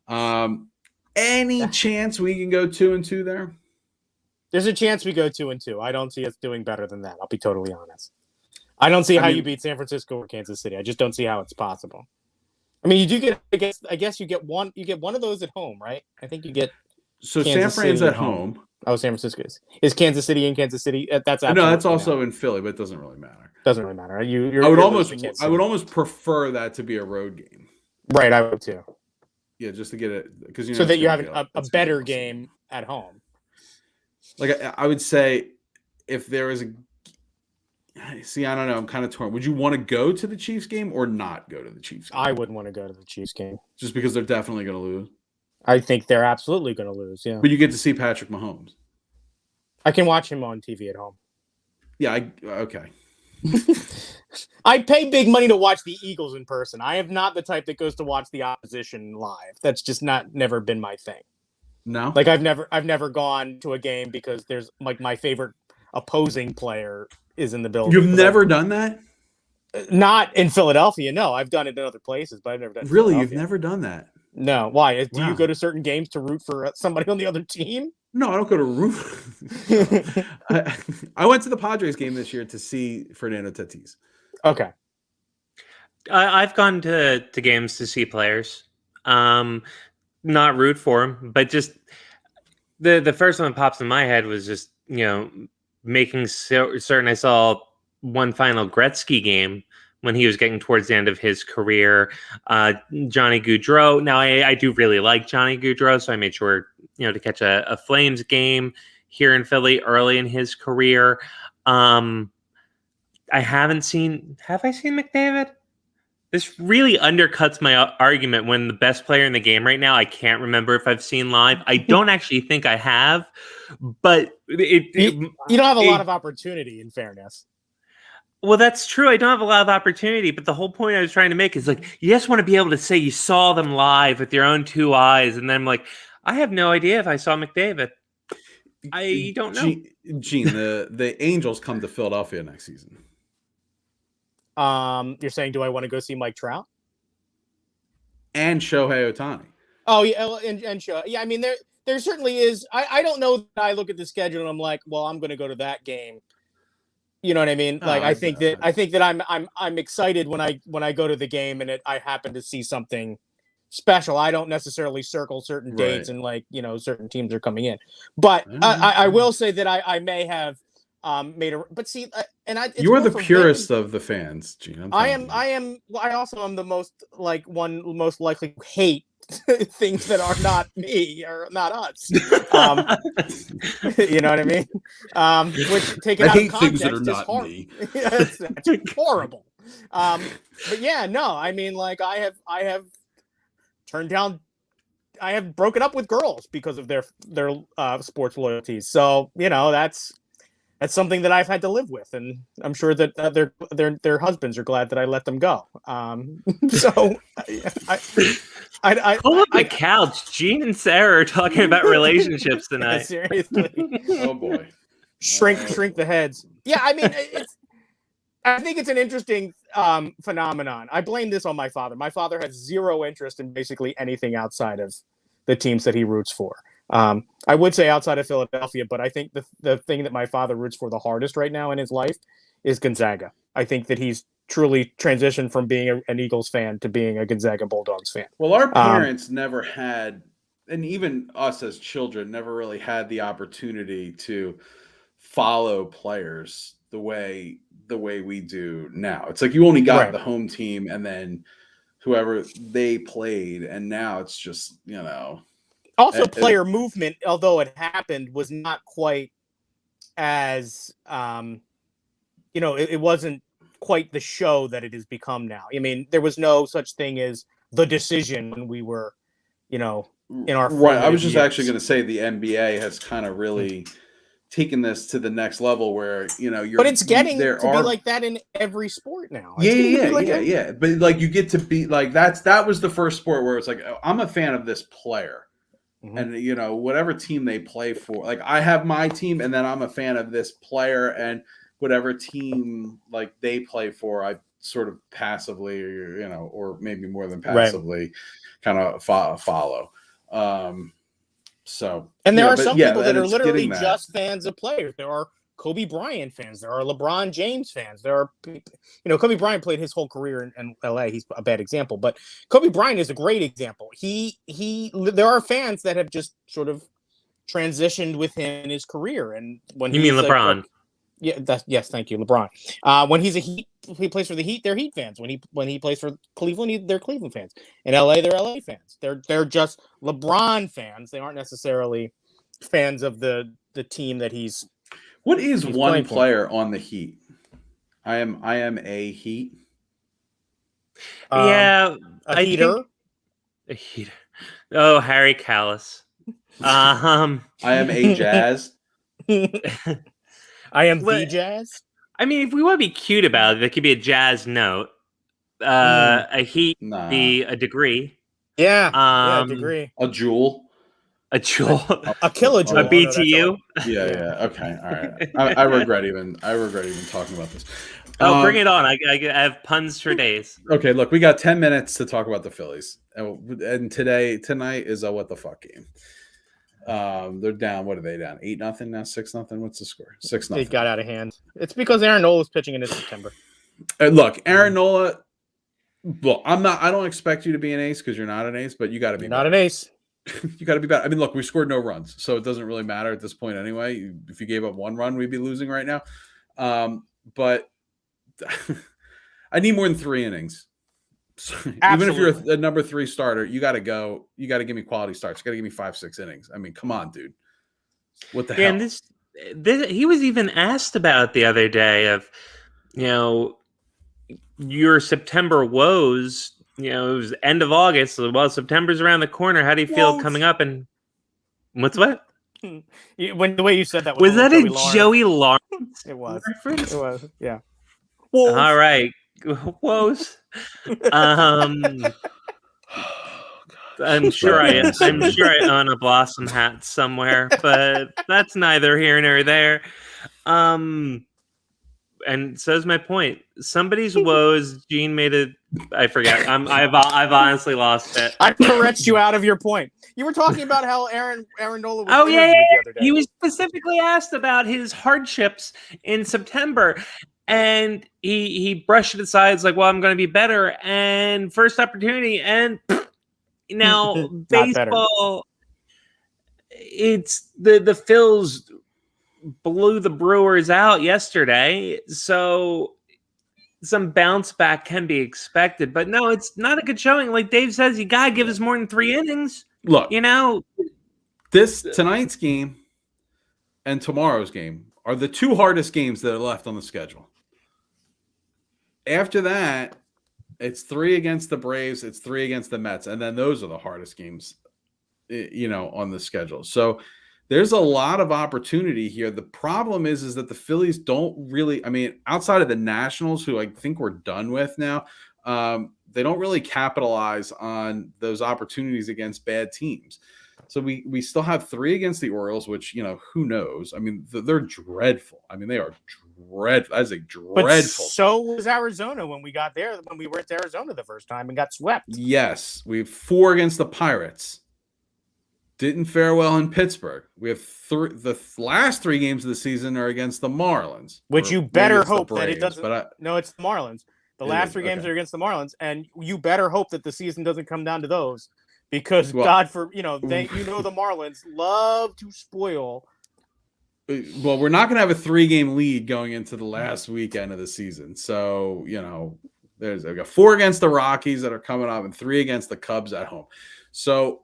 Any chance we can go 2-2 there? There's a chance we go 2-2. I don't see us doing better than that. I'll be totally honest. I don't see how you beat San Francisco or Kansas City. I just don't see how it's possible. I mean, you do get. I guess you get one. You get one of those at home, right? I think you get. So San Fran's at home. Oh, San Francisco is Kansas City in Kansas City. That's no, that's also in Philly, but it doesn't really matter. Doesn't really matter. I would almost prefer that to be a road game. Right, I would too. Yeah, just to get it because so that you have a better game at home. Like I would say, if there is I don't know. I'm kind of torn. Would you want to go to the Chiefs game or not go to the Chiefs game? I wouldn't want to go to the Chiefs game. Just because they're definitely going to lose? I think they're absolutely going to lose, yeah. But you get to see Patrick Mahomes. I can watch him on TV at home. Yeah, okay. I pay big money to watch the Eagles in person. I am not the type that goes to watch the opposition live. That's just never been my thing. No? Like I've never gone to a game because there's like my favorite opposing player is in the building. You've never done that? Not in Philadelphia. No, I've done it in other places, but I've never done it. Really? You've never done that? No. Why? Do you go to certain games to root for somebody on the other team? No, I don't go to root. I went to the Padres game this year to see Fernando Tatis. Okay. I've gone to games to see players. Not root for them, but just the first one that pops in my head was just, making certain I saw one final Gretzky game when he was getting towards the end of his career. Johnny Gaudreau. Now, I do really like Johnny Gaudreau, so I made sure, to catch a Flames game here in Philly early in his career. Have I seen McDavid? This really undercuts my argument when the best player in the game right now, I can't remember if I've seen live. I don't actually think I have, but you don't have a lot of opportunity, in fairness. Well, that's true. I don't have a lot of opportunity, but the whole point I was trying to make is like, you just want to be able to say you saw them live with your own 2 eyes. And then I'm like, I have no idea if I saw McDavid. I don't know. Gene, the Angels come to Philadelphia next season. You're saying, do I want to go see Mike Trout? And Shohei Ohtani. Oh, yeah, and Shohei. Yeah, I mean, there certainly is. I don't know that I look at the schedule and I'm like, well, I'm going to go to that game. You know what I mean? Like, I think that I'm excited when I go to the game and I happen to see something special. I don't necessarily circle certain dates and certain teams are coming in. But I will say that I may have made a. But see, you are the purest of the fans, Gene. I also am the most most likely to hate things that are not me or not us. You know what I mean? Which taken out of context things that are not me. That's horrible. But yeah, no, I mean, like I have turned down. I have broken up with girls because of their sports loyalties. So that's something that I've had to live with, and I'm sure that their husbands are glad that I let them go. So I pull up the couch. Gene and Sarah are talking about relationships tonight. Seriously. Oh boy. Shrink the heads. Yeah, I mean, I think it's an interesting phenomenon. I blame this on my father. My father has zero interest in basically anything outside of the teams that he roots for. I would say outside of Philadelphia, but I think the thing that my father roots for the hardest right now in his life is Gonzaga. I think that he's truly transitioned from being an Eagles fan to being a Gonzaga Bulldogs fan. Well, our parents never had, and even us as children never really had the opportunity to follow players the way we do now. It's like you only got the home team and then whoever they played, and now it's just, Also, player movement, although it happened, was not quite as, it wasn't quite the show that it has become now. I mean, there was no such thing as The Decision when we were, in our right. I was just years. actually going to say the NBA has kind of really taken this to the next level where But it's getting there to are be like that in every sport now. yeah. But like you get to be like that was the first sport where it's like I'm a fan of this player, and whatever team they play for. Like I have my team, and then I'm a fan of this player, and whatever team like they play for, I sort of passively, or maybe more than passively, kind of follow. So, and there are some people that are literally that. just fans of players. There are Kobe Bryant fans. There are LeBron James fans. There are, Kobe Bryant played his whole career in LA. He's a bad example, but Kobe Bryant is a great example. There are fans that have just sort of transitioned with him in his career. And when you mean LeBron? Yes, thank you, LeBron. When he plays for the Heat, they're Heat fans. When he plays for Cleveland, they're Cleveland fans. In LA, they're LA fans. They're just LeBron fans. They aren't necessarily fans of the team that he's. What is one player on the Heat? I am a Heat. Yeah, a heater. A heater. Oh, Harry Callis. I am a Jazz. I am the Jazz. I mean, if we want to be cute about it, there could be a Jazz note. A Heat, a degree. Yeah, a degree. A Jewel. A Joule. A kilojoule. A BTU. Yeah. Okay. All right. I regret even talking about this. Oh, bring it on. I have puns for days. Okay, look, we got 10 minutes to talk about the Phillies. And tonight is a what the fuck game. They're down. What are they down? 8-0 now? 6-0? What's the score? 6-0. It got out of hand. It's because Aaron Nola is pitching in September. Look, Aaron Nola. Well, I don't expect you to be an ace because you're not an ace, but you got to be. Not an ace. You got to be better. I mean, look, we scored no runs, so it doesn't really matter at this point anyway. If you gave up one run, we'd be losing right now. But I need more than 3 innings. Even if you're a number 3 starter, you got to go. You got to give me quality starts. You got to give me 5-6 innings. I mean, come on, dude. What the hell? And this, he was even asked about the other day of, your September woes. It was end of August. So, well, September's around the corner. How do you feel coming up? And what's what? When the way you said that was that a Joey Lawrence? It was. It was. Yeah. Wolves. All right. Woes. I'm sure I own a Blossom hat somewhere, but that's neither here nor there. And so's my point. Somebody's woes. Gene made it. I forget. I've honestly lost it. I correct you out of your point. You were talking about how Aaron Nola was. Oh yeah. The other day. He was specifically asked about his hardships in September, and he brushed it aside. It's like, well, I'm going to be better, and first opportunity, and now baseball. It's the Phils blew the Brewers out yesterday, so some bounce back can be expected. But no, it's not a good showing. Like Dave says, you gotta give us more than 3 innings. Look, tonight's game and tomorrow's game are the 2 hardest games that are left on the schedule. After that, it's 3 against the Braves, it's 3 against the Mets, and then those are the hardest games, on the schedule. So there's a lot of opportunity here. The problem is that the Phillies don't really, I mean, outside of the Nationals, who I think we're done with now, they don't really capitalize on those opportunities against bad teams. So we still have 3 against the Orioles, which, who knows? I mean, they're dreadful. I mean, they are dreadful. I was like dreadful. But so was Arizona when we got there, when we went to Arizona the first time and got swept. Yes. We have 4 against the Pirates. Didn't fare well in Pittsburgh. We have the last 3 games of the season are against the Marlins. Which you better hope that it doesn't. No, it's the Marlins. The last 3 games are against the Marlins, and you better hope that the season doesn't come down to those, because the Marlins love to spoil. Well, we're not going to have a 3-game lead going into the last weekend of the season. So, we got 4 against the Rockies that are coming up and 3 against the Cubs at home. So,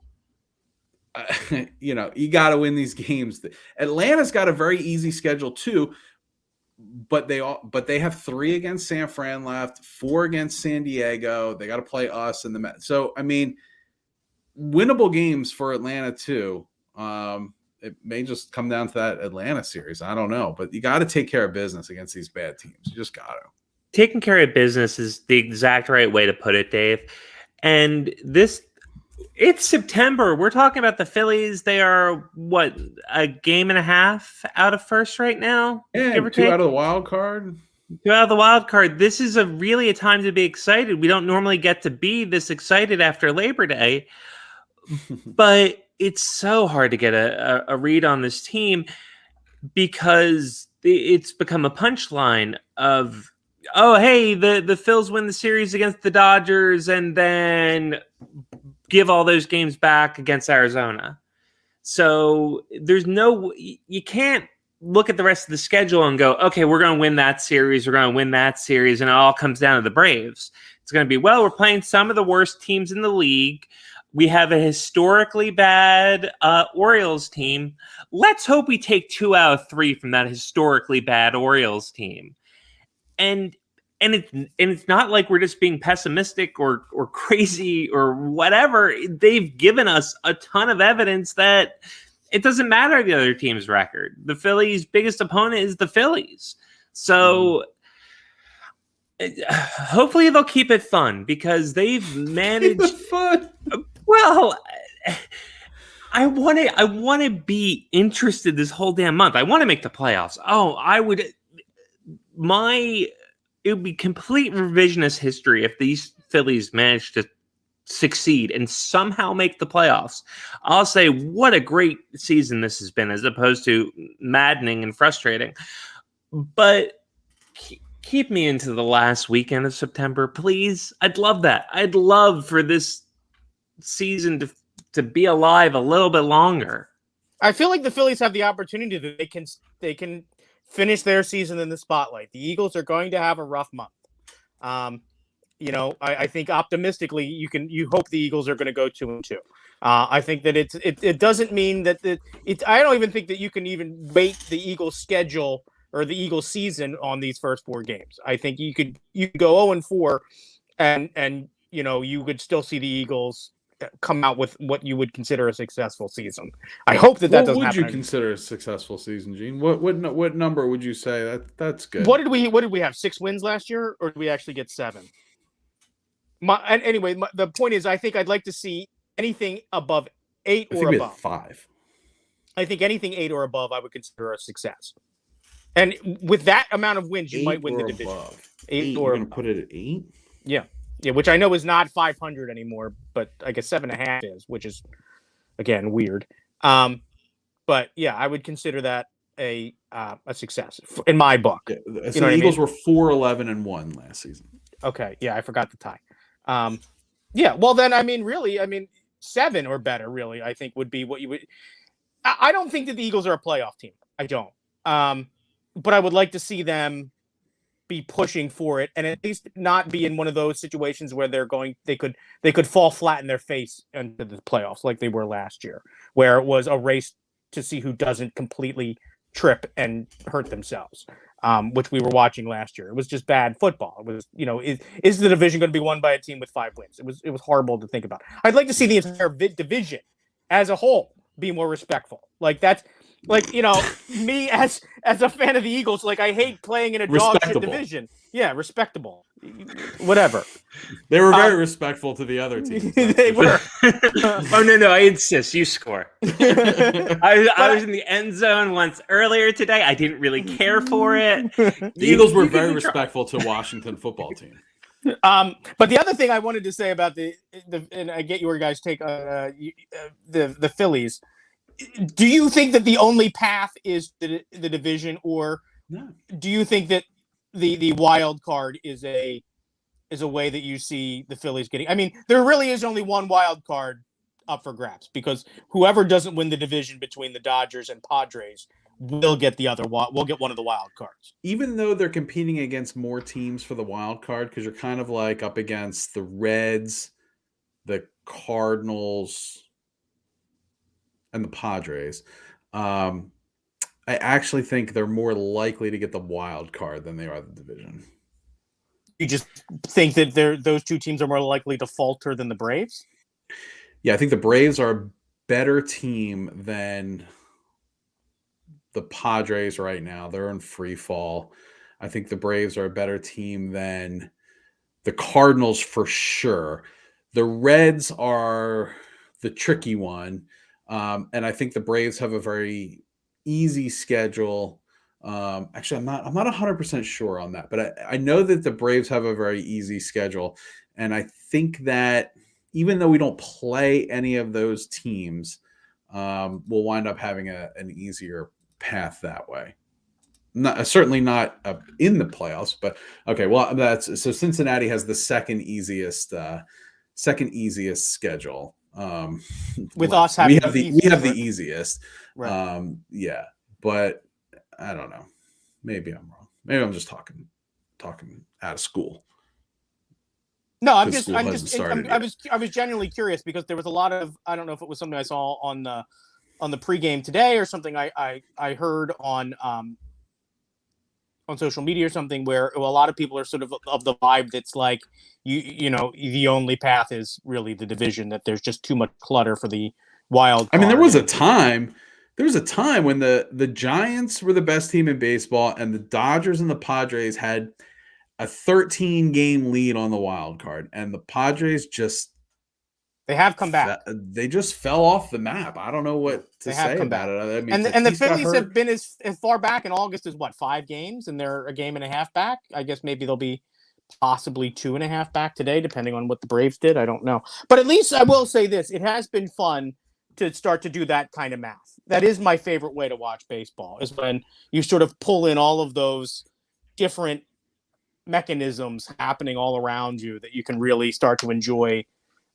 you got to win these games. Atlanta's got a very easy schedule too, but they have 3 against San Fran left, 4 against San Diego. They got to play us and the Mets. So I mean, winnable games for Atlanta too. It may just come down to that Atlanta series. I don't know, but you got to take care of business against these bad teams. You just got to. Taking care of business is the exact right way to put it, Dave. And it's September. We're talking about the Phillies. They are, what, a game and a half out of first right now? Yeah, give or 2 take? out of the wild card. 2 out of the wild card. This is really a time to be excited. We don't normally get to be this excited after Labor Day, but it's so hard to get a read on this team because it's become a punchline of, oh, hey, the Phils win the series against the Dodgers and then give all those games back against Arizona. So you can't look at the rest of the schedule and go, okay, we're going to win that series. We're going to win that series. And it all comes down to the Braves. It's going to be, well, we're playing some of the worst teams in the league. We have a historically bad Orioles team. Let's hope we take 2 out of 3 from that historically bad Orioles team. And it's not like we're just being pessimistic or crazy or whatever. They've given us a ton of evidence that it doesn't matter the other team's record. The Phillies' biggest opponent is the Phillies. So hopefully they'll keep it fun because they've managed fun. Well, I want to be interested this whole damn month. I want to make the playoffs. Oh, it would be complete revisionist history if these Phillies managed to succeed and somehow make the playoffs. I'll say what a great season this has been as opposed to maddening and frustrating. But keep me into the last weekend of September, please. I'd love that. I'd love for this season to be alive a little bit longer. I feel like the Phillies have the opportunity that they can finish their season in the spotlight. The Eagles are going to have a rough month. I think optimistically you hope the Eagles are going to go 2-2. I think that it doesn't mean that I don't even think that you can even weight the Eagles schedule or the Eagles season on these first 4 games. I think you could go 0-4 and you could still see the Eagles come out with what you would consider a successful season. I hope that doesn't happen. What would you consider a successful season, Gene? What number would you say that's good? What did we have? 6 wins last year, or did we actually get 7? The point is, I think I'd like to see anything above 8 or above. 5. I think anything 8 or above, I would consider a success. And with that amount of wins, you might win the division. 8 or you're going to put it at 8? Yeah. Yeah, which I know is not 500 anymore, but I guess 7.5 is, which is again weird. But yeah, I would consider that a success in my book. Yeah, so the Eagles were 4-11-1 last season. Okay, yeah, I forgot the tie. Yeah, well then, really, 7 or better, really, I think would be what you would. I don't think that the Eagles are a playoff team. I don't. But I would like to see them be pushing for it and at least not be in one of those situations where they could fall flat in their face into the playoffs like they were last year, where it was a race to see who doesn't completely trip and hurt themselves, which we were watching last year. It was just bad football. It was, is the division going to be won by a team with 5 wins? It was horrible to think about. I'd like to see the entire division as a whole be more respectful. Like that's me as a fan of the Eagles, I hate playing in a dog shit division. Yeah, respectable. Whatever. They were very respectful to the other teams. They were. Oh no, I insist. You score. I was in the end zone once earlier today. I didn't really care for it. The Eagles were very respectful to Washington football team. But the other thing I wanted to say about the and I get your guys' take on the Phillies. Do you think that the only path is the division, or do you think that the wild card is a way that you see the Phillies getting? There really is only one wild card up for grabs because whoever doesn't win the division between the Dodgers and Padres will get will get one of the wild cards. Even though they're competing against more teams for the wild card, because you're kind of up against the Reds, the Cardinals, and the Padres. I actually think they're more likely to get the wild card than they are the division. You just think that those two teams are more likely to falter than the Braves? Yeah, I think the Braves are a better team than the Padres right now. They're in free fall. I think the Braves are a better team than the Cardinals for sure. The Reds are the tricky one. And I think the Braves have a very easy schedule. Actually, I'm not 100% sure on that, but I know that the Braves have a very easy schedule. And I think that even though we don't play any of those teams, we'll wind up having an easier path that way. Not certainly not in the playoffs, but okay. Well, that's so Cincinnati has the second easiest schedule. With us having we have the easiest. Right. Yeah, but I don't know. Maybe I'm wrong. Maybe I'm just talking out of school. No, I was genuinely curious because there was a lot of, I don't know if it was something I saw on the pregame today or something I heard on social media or something where a lot of people are sort of the vibe that's like you know the only path is really the division, that there's just too much clutter for the wild card. I mean, there was a time when the Giants were the best team in baseball and the Dodgers and the Padres had a 13-game lead on the wild card, and the Padres they have come back. They just fell off the map. I don't know what to say about it. I mean, and the Phillies have been as far back in August as 5 games, and they're a game and a half back. I guess maybe they'll be possibly 2.5 back today, depending on what the Braves did. I don't know. But at least I will say this. It has been fun to start to do that kind of math. That is my favorite way to watch baseball, is when you sort of pull in all of those different mechanisms happening all around you that you can really start to enjoy.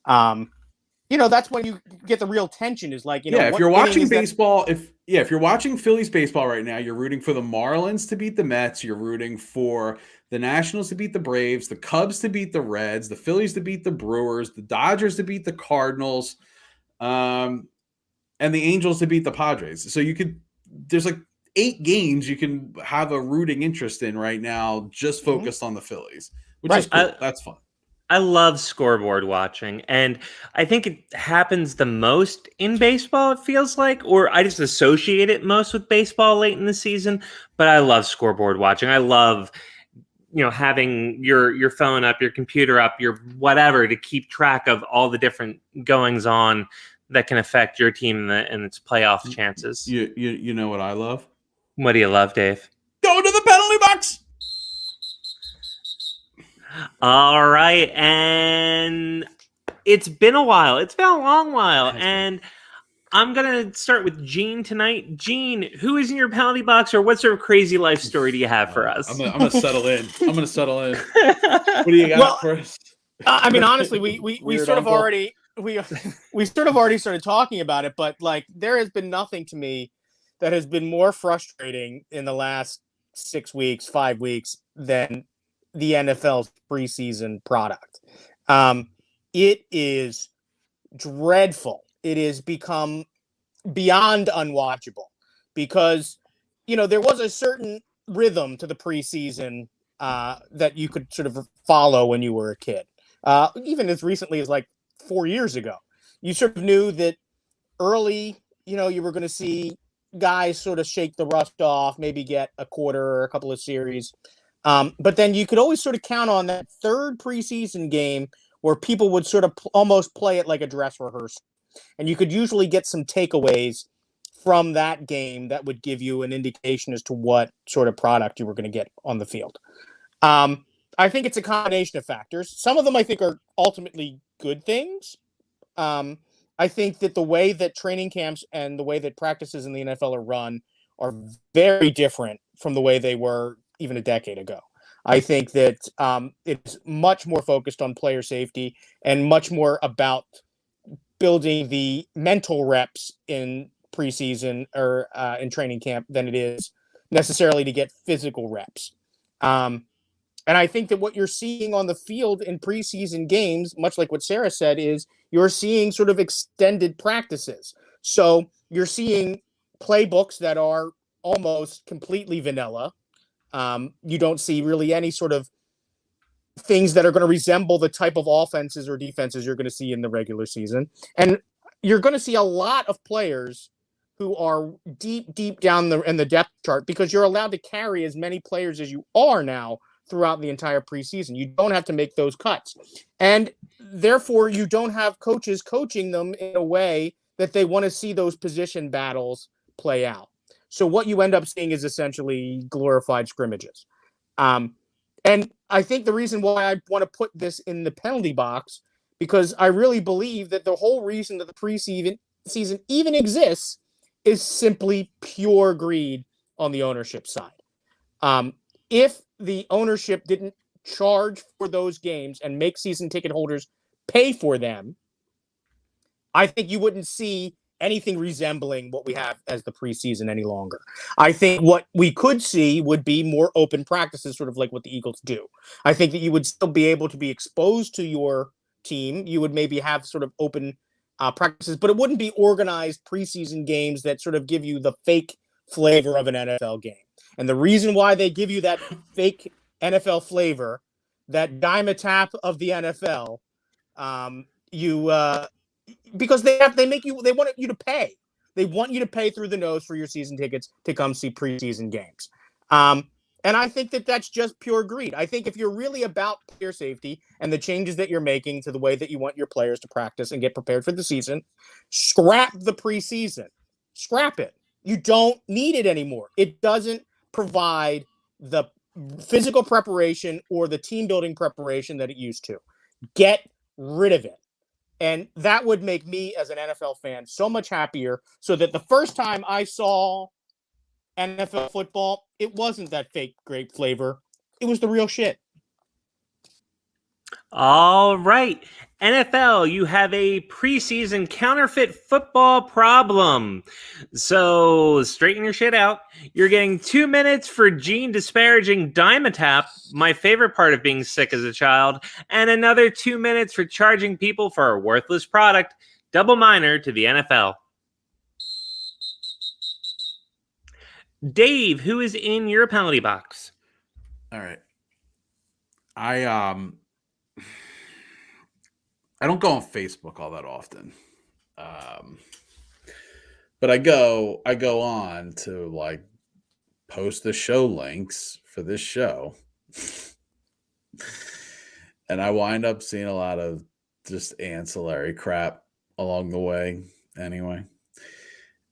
That's when you get the real tension, is like, if you're watching baseball, if you're watching Phillies baseball right now, you're rooting for the Marlins to beat the Mets, you're rooting for the Nationals to beat the Braves, the Cubs to beat the Reds, the Phillies to beat the Brewers, the Dodgers to beat the Cardinals, and the Angels to beat the Padres. So there's like 8 games you can have a rooting interest in right now, just focused on the Phillies, which is cool. That's fun. I love scoreboard watching, and I think it happens the most in baseball, it feels like, or I just associate it most with baseball late in the season, but I love scoreboard watching. I love, having your phone up, your computer up, your whatever, to keep track of all the different goings on that can affect your team and its playoff chances. You know what I love? What do you love, Dave? Go to the penalty box! All right, and it's been a while. It's been a long while, and I'm going to start with Gene tonight. Gene, who is in your penalty box, or what sort of crazy life story do you have for us? I'm going to settle in. What do you got for us? I mean, honestly, we sort of already we sort of already started talking about it, but like there has been nothing to me that has been more frustrating in the last 6 weeks, 5 weeks than the NFL's preseason product. It is dreadful. It has become beyond unwatchable because, there was a certain rhythm to the preseason that you could sort of follow when you were a kid. Even as recently as like 4 years ago, you sort of knew that early, you were going to see guys sort of shake the rust off, maybe get a quarter or a couple of series. But then you could always sort of count on that third preseason game where people would sort of almost play it like a dress rehearsal. And you could usually get some takeaways from that game that would give you an indication as to what sort of product you were going to get on the field. I think it's a combination of factors. Some of them I think are ultimately good things. I think that the way that training camps and the way that practices in the NFL are run are very different from the way they were even a decade ago. I think that it's much more focused on player safety and much more about building the mental reps in preseason or in training camp than it is necessarily to get physical reps. And I think that what you're seeing on the field in preseason games, much like what Sarah said, is you're seeing sort of extended practices. So you're seeing playbooks that are almost completely vanilla. You don't see really any sort of things that are going to resemble the type of offenses or defenses you're going to see in the regular season. And you're going to see a lot of players who are deep down in the depth chart because you're allowed to carry as many players as you are now throughout the entire preseason. You don't have to make those cuts. And therefore, you don't have coaches coaching them in a way that they want to see those position battles play out. So what you end up seeing is essentially glorified scrimmages. And I think the reason why I want to put this in the penalty box, because I really believe that the whole reason that the preseason even exists is simply pure greed on the ownership side. If the ownership didn't charge for those games and make season ticket holders pay for them, I think you wouldn't see anything resembling what we have as the preseason any longer. I think what we could see would be more open practices, sort of like what the Eagles do. I think that you would still be able to be exposed to your team. You would maybe have sort of open practices, but it wouldn't be organized preseason games that sort of give you the fake flavor of an NFL game. And the reason why they give you that fake NFL flavor, that dime a tap of the NFL, because they want you to pay. They want you to pay through the nose for your season tickets to come see preseason games. And I think that that's just pure greed. I think if you're really about player safety and the changes that you're making to the way that you want your players to practice and get prepared for the season, scrap the preseason. Scrap it. You don't need it anymore. It doesn't provide the physical preparation or the team building preparation that it used to. Get rid of it. And that would make me, as an NFL fan, so much happier, so that the first time I saw NFL football, it wasn't that fake grape flavor. It was the real shit. All right. NFL, you have a preseason counterfeit football problem. So straighten your shit out. You're getting 2 minutes for Gene disparaging Dimetap, my favorite part of being sick as a child, and another 2 minutes for charging people for a worthless product. Double minor to the NFL. Dave, who is in your penalty box? All right. I don't go on Facebook all that often. But I go on to like post the show links for this show. And I wind up seeing a lot of just ancillary crap along the way anyway.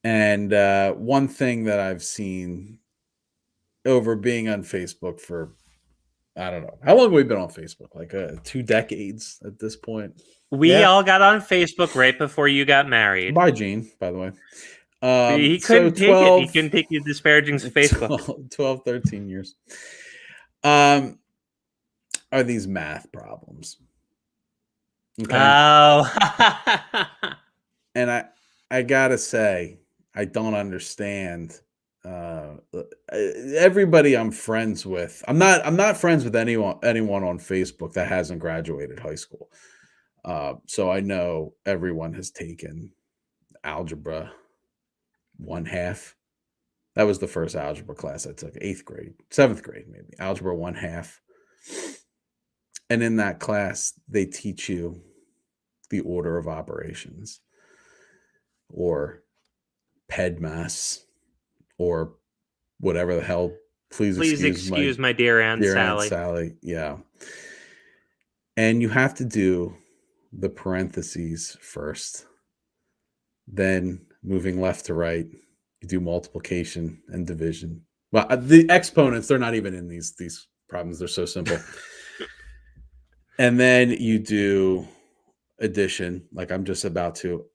And one thing that I've seen over being on Facebook for, I don't know, how long have we been on Facebook? Like 2 decades at this point. We all got on Facebook right before you got married. Bye, Gene, by the way. He couldn't take it. He couldn't take you disparaging Facebook. 12, 13 years. Are these math problems? Okay. Oh. And I gotta say, I don't understand. Everybody I'm friends with, I'm not friends with anyone on Facebook that hasn't graduated high school. So I know everyone has taken algebra 1/2. That was the first algebra class I took, 8th grade, 7th grade, maybe. Algebra 1/2. And in that class, they teach you the order of operations, or PEDMAS, or whatever the hell. Please excuse my dear Aunt Sally. Aunt Sally, yeah. And you have to do the parentheses first. Then moving left to right, you do multiplication and division. Well, the exponents, they're not even in these problems. They're so simple. And then you do addition, like I'm just about to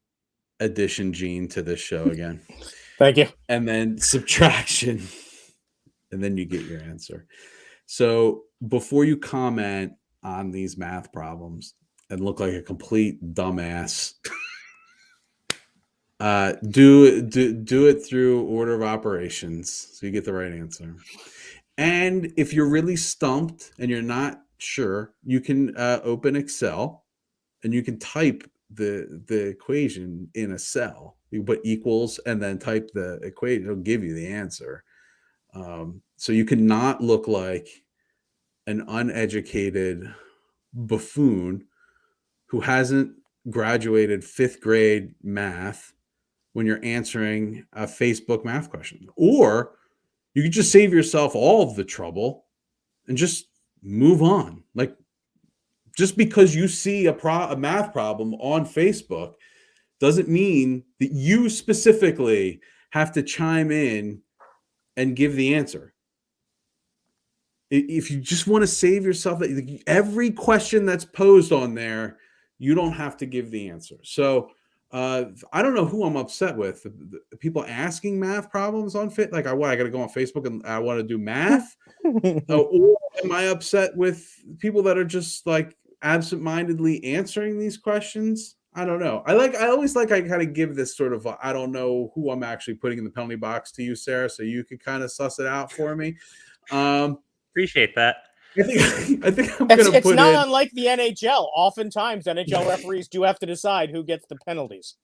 addition Gene to this show again. Thank you. And then subtraction. And then you get your answer. So before you comment on these math problems and look like a complete dumbass, do it through order of operations so you get the right answer. And if you're really stumped and you're not sure, you can open Excel and you can type the equation in a cell. You put equals and then type the equation. It'll give you the answer. So you cannot look like an uneducated buffoon who hasn't graduated 5th grade math when you're answering a Facebook math question. Or you could just save yourself all of the trouble and just move on. Like, just because you see a math problem on Facebook doesn't mean that you specifically have to chime in and give the answer. If you just want to save yourself, every question that's posed on there, you don't have to give the answer. So I don't know who I'm upset with. The people asking math problems on Fit, like I got to go on Facebook and I want to do math, or am I upset with people that are just like absentmindedly answering these questions? I don't know. I always kind of give this sort of I don't know who I'm actually putting in the penalty box to you, Sarah, so you could kind of suss it out for me. Appreciate that. I think I'm going to put It's not unlike the NHL. Oftentimes, NHL referees do have to decide who gets the penalties.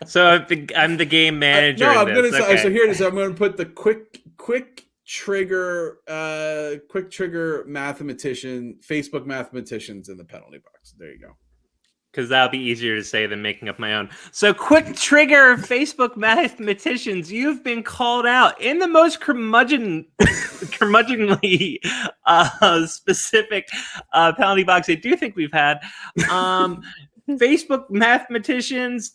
So I'm the game manager. No, I'm going to. Okay. So here it is. I'm going to put the quick trigger mathematician, Facebook mathematicians in the penalty box. There you go. Because that'll be easier to say than making up my own. So quick trigger Facebook mathematicians, you've been called out in the most curmudgeonly specific penalty box I do think we've had. Facebook mathematicians,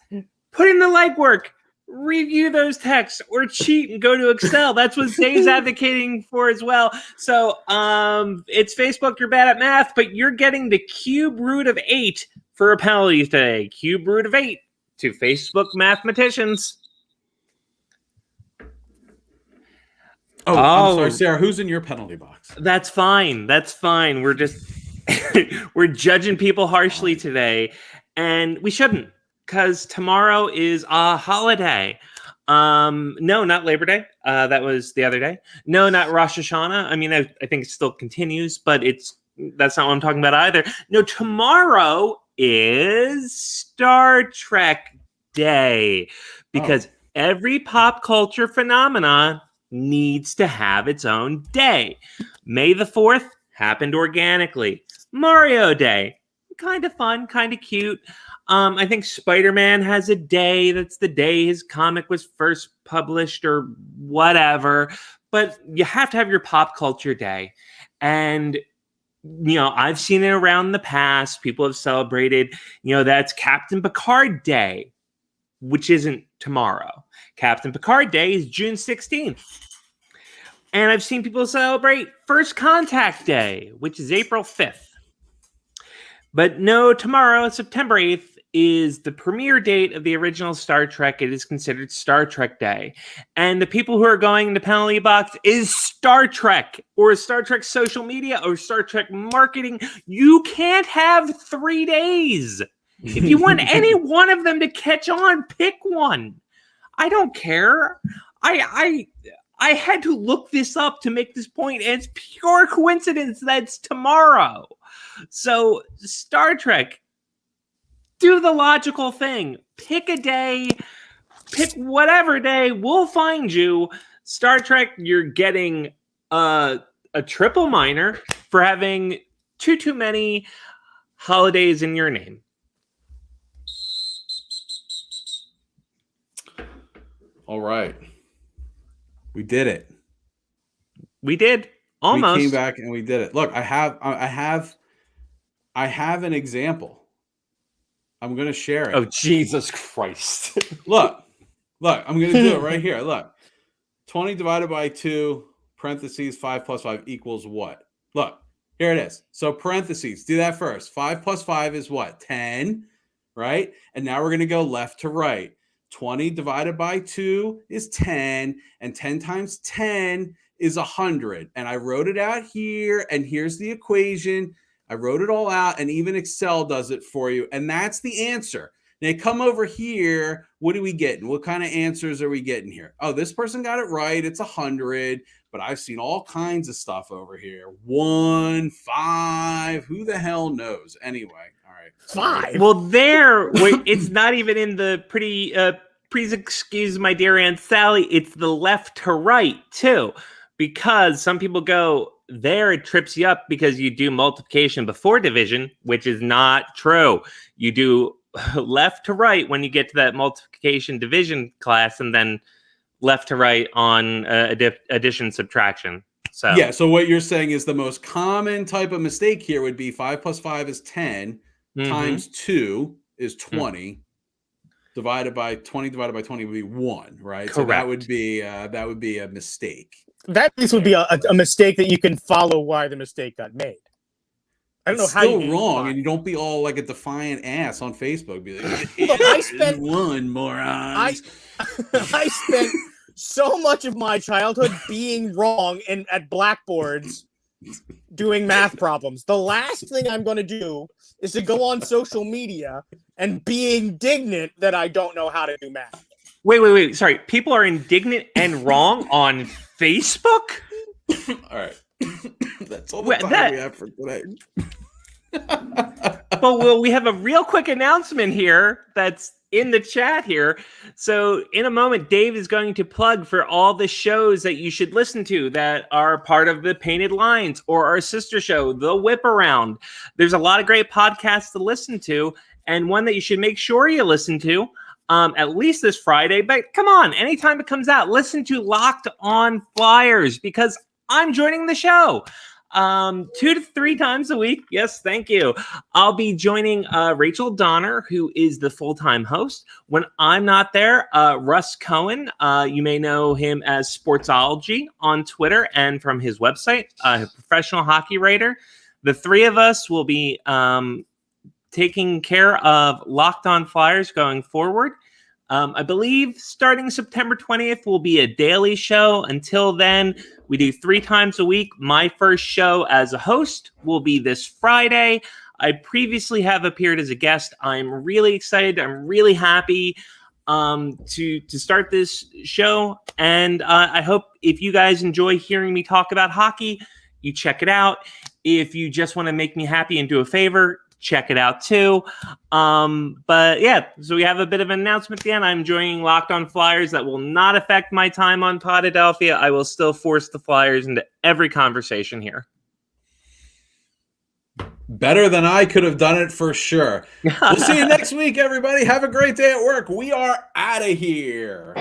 put in the legwork, review those texts, or cheat and go to Excel. That's what Dave's advocating for as well. So it's Facebook, you're bad at math, but you're getting the cube root of 8 for a penalty today. Cube root of 8 to Facebook mathematicians. Oh, I'm sorry, Sarah. Who's in your penalty box? That's fine. We're just we're judging people harshly today, and we shouldn't, because tomorrow is a holiday. No, not Labor Day. That was the other day. No, not Rosh Hashanah. I mean, I think it still continues, but that's not what I'm talking about either. No, tomorrow is Star Trek Day, because every pop culture phenomenon needs to have its own day. May the 4th happened organically. Mario Day, kind of fun, kind of cute. I think Spider-Man has a day. That's the day his comic was first published or whatever. But you have to have your pop culture day. And I've seen it around the past. People have celebrated, that's Captain Picard Day, which isn't tomorrow. Captain Picard Day is June 16th. And I've seen people celebrate First Contact Day, which is April 5th. But no, tomorrow, September 8th, is the premiere date of the original Star Trek. It is considered Star Trek Day. And the people who are going into penalty box is Star Trek, or Star Trek social media, or Star Trek marketing. You can't have 3 days. If you want any one of them to catch on, pick one. I don't care. I had to look this up to make this point, and it's pure coincidence that it's tomorrow. So, Star Trek, do the logical thing. Pick a day. Pick whatever day. We'll find you. Star Trek, you're getting a triple minor for having too many holidays in your name. All right. We did it. We did. Almost. We came back and we did it. Look, I have an example. I'm going to share it. Oh, Jesus Christ. Look, I'm going to do it right here. Look, 20 divided by 2, parentheses, 5 plus 5 equals what? Look, here it is. So parentheses, do that first. 5 plus 5 is what? 10, right? And now we're going to go left to right. 20 divided by 2 is 10, and 10 times 10 is 100. And I wrote it out here, and here's the equation. I wrote it all out, and even Excel does it for you. And that's the answer. Now come over here. What are we getting? What kind of answers are we getting here? Oh, this person got it right. It's 100. But I've seen all kinds of stuff over here. 1, 5. Who the hell knows? Anyway, all right. 5. Well, it's not even in the please excuse my dear Aunt Sally. It's the left to right, too. because some people go there, it trips you up because you do multiplication before division, which is not true. You do left to right when you get to that multiplication division class, and then left to right on addition subtraction. So yeah, so what you're saying is the most common type of mistake here would be 5 plus 5 is 10 times 2 is 20. Divided by 20 would be 1, right? Correct. So that would be a mistake. That at least would be a mistake that you can follow why the mistake got made. I don't know how still you wrong, and you don't be all like a defiant ass on Facebook. Be like, look, I spent one moron. I spent so much of my childhood being wrong at blackboards doing math problems. The last thing I'm going to do is to go on social media and be indignant that I don't know how to do math. Wait. Sorry. People are indignant and wrong on Facebook? All right. That's all the time we have for today. Well, we have a real quick announcement here that's in the chat here. So in a moment, Dave is going to plug for all the shows that you should listen to that are part of the Painted Lines or our sister show, The Whip Around. There's a lot of great podcasts to listen to, and one that you should make sure you listen to at least this Friday. But come on, anytime it comes out, listen to Locked On Flyers, because I'm joining the show 2 to 3 times a week. Yes, thank you. I'll be joining Rachel Donner, who is the full-time host. When I'm not there, Russ Cohen, you may know him as Sportsology on Twitter and from his website, professional hockey writer. The three of us will be taking care of Locked On Flyers going forward. I believe starting September 20th will be a daily show. Until then, we do 3 times a week. My first show as a host will be this Friday. I previously have appeared as a guest. I'm really excited. I'm really happy to start this show. And I hope if you guys enjoy hearing me talk about hockey, you check it out. If you just want to make me happy and do a favor, check it out too. But yeah, so we have a bit of an announcement at the end. I'm joining Locked On Flyers. That will not affect my time on Podadelphia. I will still force the Flyers into every conversation here. Better than I could have done it for sure. We'll see you next week, everybody. Have a great day at work. We are out of here.